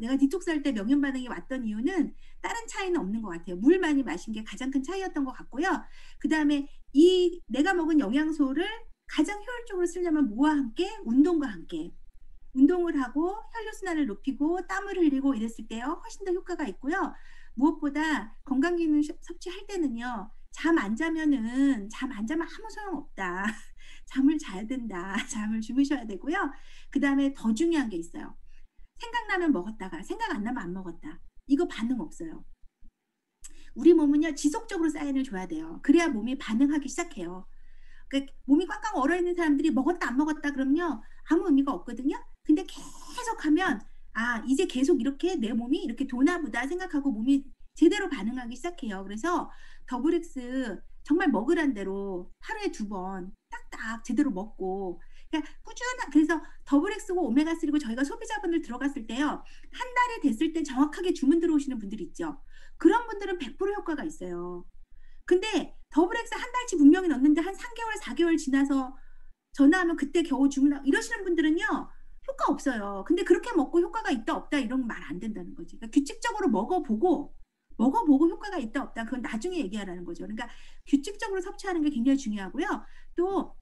내가 디톡스 할 때 명현 반응이 왔던 이유는 다른 차이는 없는 것 같아요. 물 많이 마신 게 가장 큰 차이였던 것 같고요. 그다음에 이 내가 먹은 영양소를 가장 효율적으로 쓰려면 뭐와 함께? 운동과 함께. 운동을 하고 혈류순환을 높이고 땀을 흘리고 이랬을 때요 훨씬 더 효과가 있고요. 무엇보다 건강기능 섭취할 때는요, 잠 안 자면 아무 소용없다. 잠을 자야 된다. 잠을 주무셔야 되고요. 그다음에 더 중요한 게 있어요. 생각나면 먹었다가 생각 안 나면 안 먹었다. 이거 반응 없어요. 우리 몸은요 지속적으로 사인을 줘야 돼요. 그래야 몸이 반응하기 시작해요. 그러니까 몸이 꽉꽉 얼어있는 사람들이 먹었다 안 먹었다 그러면요 아무 의미가 없거든요. 근데 계속하면 '아 이제 계속 이렇게 내 몸이 이렇게 도나 보다.' 생각하고 몸이 제대로 반응하기 시작해요. 그래서 더블엑스 정말 먹으란 대로 하루에 2번 딱딱 제대로 먹고, 그러니까 그래서 더블엑스고 오메가3고 저희가 소비자분들 들어갔을 때요. 한 달이 됐을 때 정확하게 주문 들어오시는 분들 있죠. 그런 분들은 100% 효과가 있어요. 근데 더블엑스 한 달치 분명히 넣었는데 한 3 개월, 4 개월 지나서 전화하면 그때 겨우 주문하고 이러시는 분들은요 효과 없어요. 근데 그렇게 먹고 효과가 있다 없다 이런 말 안 된다는 거지. 그러니까 규칙적으로 먹어보고 효과가 있다 없다 그건 나중에 얘기하라는 거죠. 그러니까 규칙적으로 섭취하는 게 굉장히 중요하고요. 또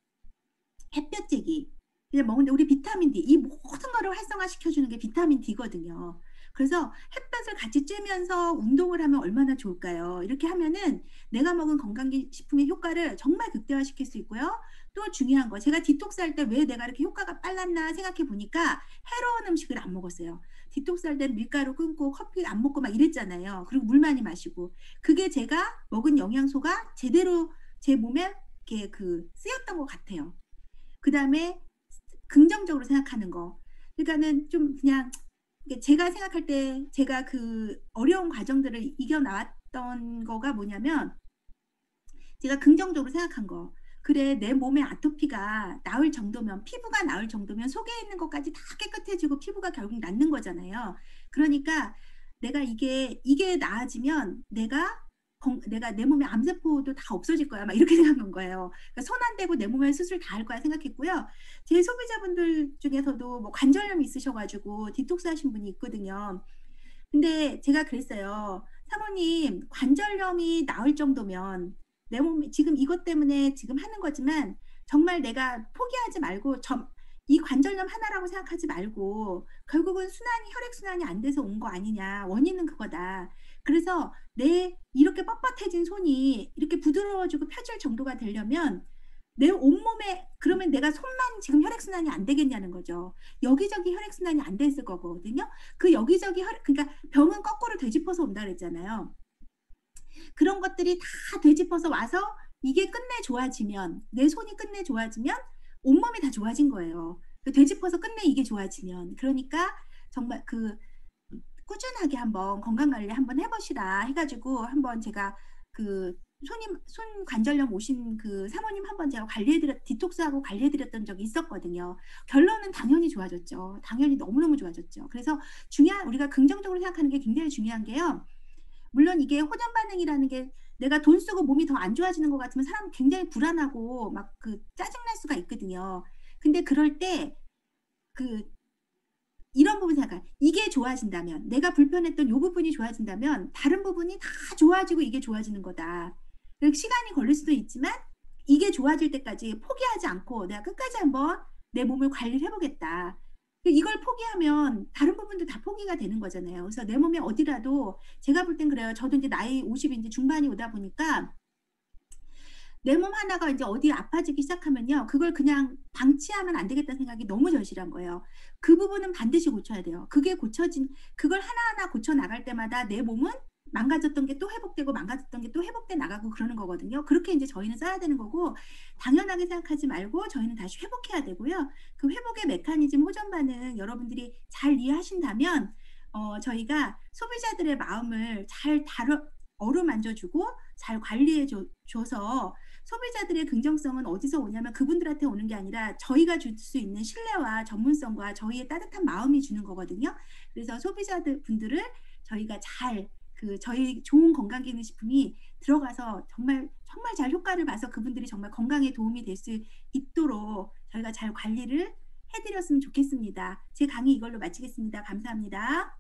햇볕 쬐기. 그냥 먹는데 우리 비타민 D 이 모든 거를 활성화시켜 주는 게 비타민 D거든요. 그래서 햇볕을 같이 쬐면서 운동을 하면 얼마나 좋을까요? 이렇게 하면은 내가 먹은 건강식품의 효과를 정말 극대화시킬 수 있고요. 또 중요한 거, 제가 디톡스 할 때 왜 내가 이렇게 효과가 빨랐나 생각해 보니까 해로운 음식을 안 먹었어요. 디톡스 할 땐 밀가루 끊고 커피 안 먹고 막 이랬잖아요. 그리고 물 많이 마시고. 그게 제가 먹은 영양소가 제대로 제 몸에 이렇게 쓰였던 것 같아요. 그다음에 긍정적으로 생각하는 거. 그러니까는 좀 그냥 제가 생각할 때 제가 어려운 과정들을 이겨 나왔던 거가 뭐냐면, 제가 긍정적으로 생각한 거. '그래 내 몸의 아토피가 나을 정도면, 피부가 나을 정도면 속에 있는 것까지 다 깨끗해지고 피부가 결국 낫는 거잖아요. 그러니까 내가 이게 나아지면 내가 내 몸의 암세포도 다 없어질 거야.' 막 이렇게 생각한 거예요. 그러니까 '손 안 대고 내 몸에 수술 다 할 거야.' 생각했고요. 제 소비자분들 중에서도 뭐 관절염이 있으셔 가지고 디톡스 하신 분이 있거든요. 근데 제가 그랬어요. "사모님 관절염이 나을 정도면 내 몸이 지금 이것 때문에 지금 하는 거지만 정말 내가 포기하지 말고 이 관절염 하나라고 생각하지 말고 결국은 순환이 혈액 순환이 안 돼서 온 거 아니냐. 원인은 그거다. 그래서 내 이렇게 뻣뻣해진 손이 이렇게 부드러워지고 펴질 정도가 되려면 내 온몸에 그러면 내가 손만 지금 혈액 순환이 안 되겠냐는 거죠. 여기저기 혈액 순환이 안 됐을 거거든요. 그 여기저기 혈액 그러니까 병은 거꾸로 되짚어서 온다 그랬잖아요. 그런 것들이 다 되짚어서 와서 이게 끝내 좋아지면 내 손이 끝내 좋아지면 온몸이 다 좋아진 거예요. 되짚어서 끝내 이게 좋아지면 그러니까 정말 그 꾸준하게 한번 건강관리 한번 해보시라 해가지고 한번 제가 그 손 관절염 오신 그 사모님 한번 제가 관리해드렸 디톡스하고 관리해드렸던 적이 있었거든요. 결론은 당연히 좋아졌죠. 당연히 너무너무 좋아졌죠. 그래서 중요한 우리가 긍정적으로 생각하는 게 굉장히 중요한 게요. 물론 이게 호전 반응이라는 게 내가 돈 쓰고 몸이 더 안 좋아지는 것 같으면 사람은 굉장히 불안하고 막 그 짜증날 수가 있거든요. 근데 그럴 때 그 이런 부분 생각해. 이게 좋아진다면 내가 불편했던 요 부분이 좋아진다면 다른 부분이 다 좋아지고 이게 좋아지는 거다. 시간이 걸릴 수도 있지만 이게 좋아질 때까지 포기하지 않고 내가 끝까지 한번 내 몸을 관리를 해보겠다. 이걸 포기하면 다른 부분도 다 포기가 되는 거잖아요. 그래서 내 몸에 어디라도 제가 볼 땐 그래요. 저도 이제 나이 50이 이제 중반이 오다 보니까 내 몸 하나가 이제 어디 아파지기 시작하면요. 그걸 그냥 방치하면 안 되겠다는 생각이 너무 절실한 거예요. 그 부분은 반드시 고쳐야 돼요. 그게 고쳐진, 그걸 하나하나 고쳐 나갈 때마다 내 몸은 망가졌던 게 또 회복되고 망가졌던 게 또 회복돼 나가고 그러는 거거든요. 그렇게 이제 저희는 써야 되는 거고, 당연하게 생각하지 말고 저희는 다시 회복해야 되고요. 그 회복의 메커니즘, 호전 반응 여러분들이 잘 이해하신다면, 저희가 소비자들의 마음을 잘 어루만져주고 잘 줘서 소비자들의 긍정성은 어디서 오냐면 그분들한테 오는 게 아니라 저희가 줄 수 있는 신뢰와 전문성과 저희의 따뜻한 마음이 주는 거거든요. 그래서 소비자들 분들을 저희가 잘 저희 좋은 건강기능식품이 들어가서 정말 정말 잘 효과를 봐서 그분들이 정말 건강에 도움이 될 수 있도록 저희가 잘 관리를 해드렸으면 좋겠습니다. 제 강의 이걸로 마치겠습니다. 감사합니다.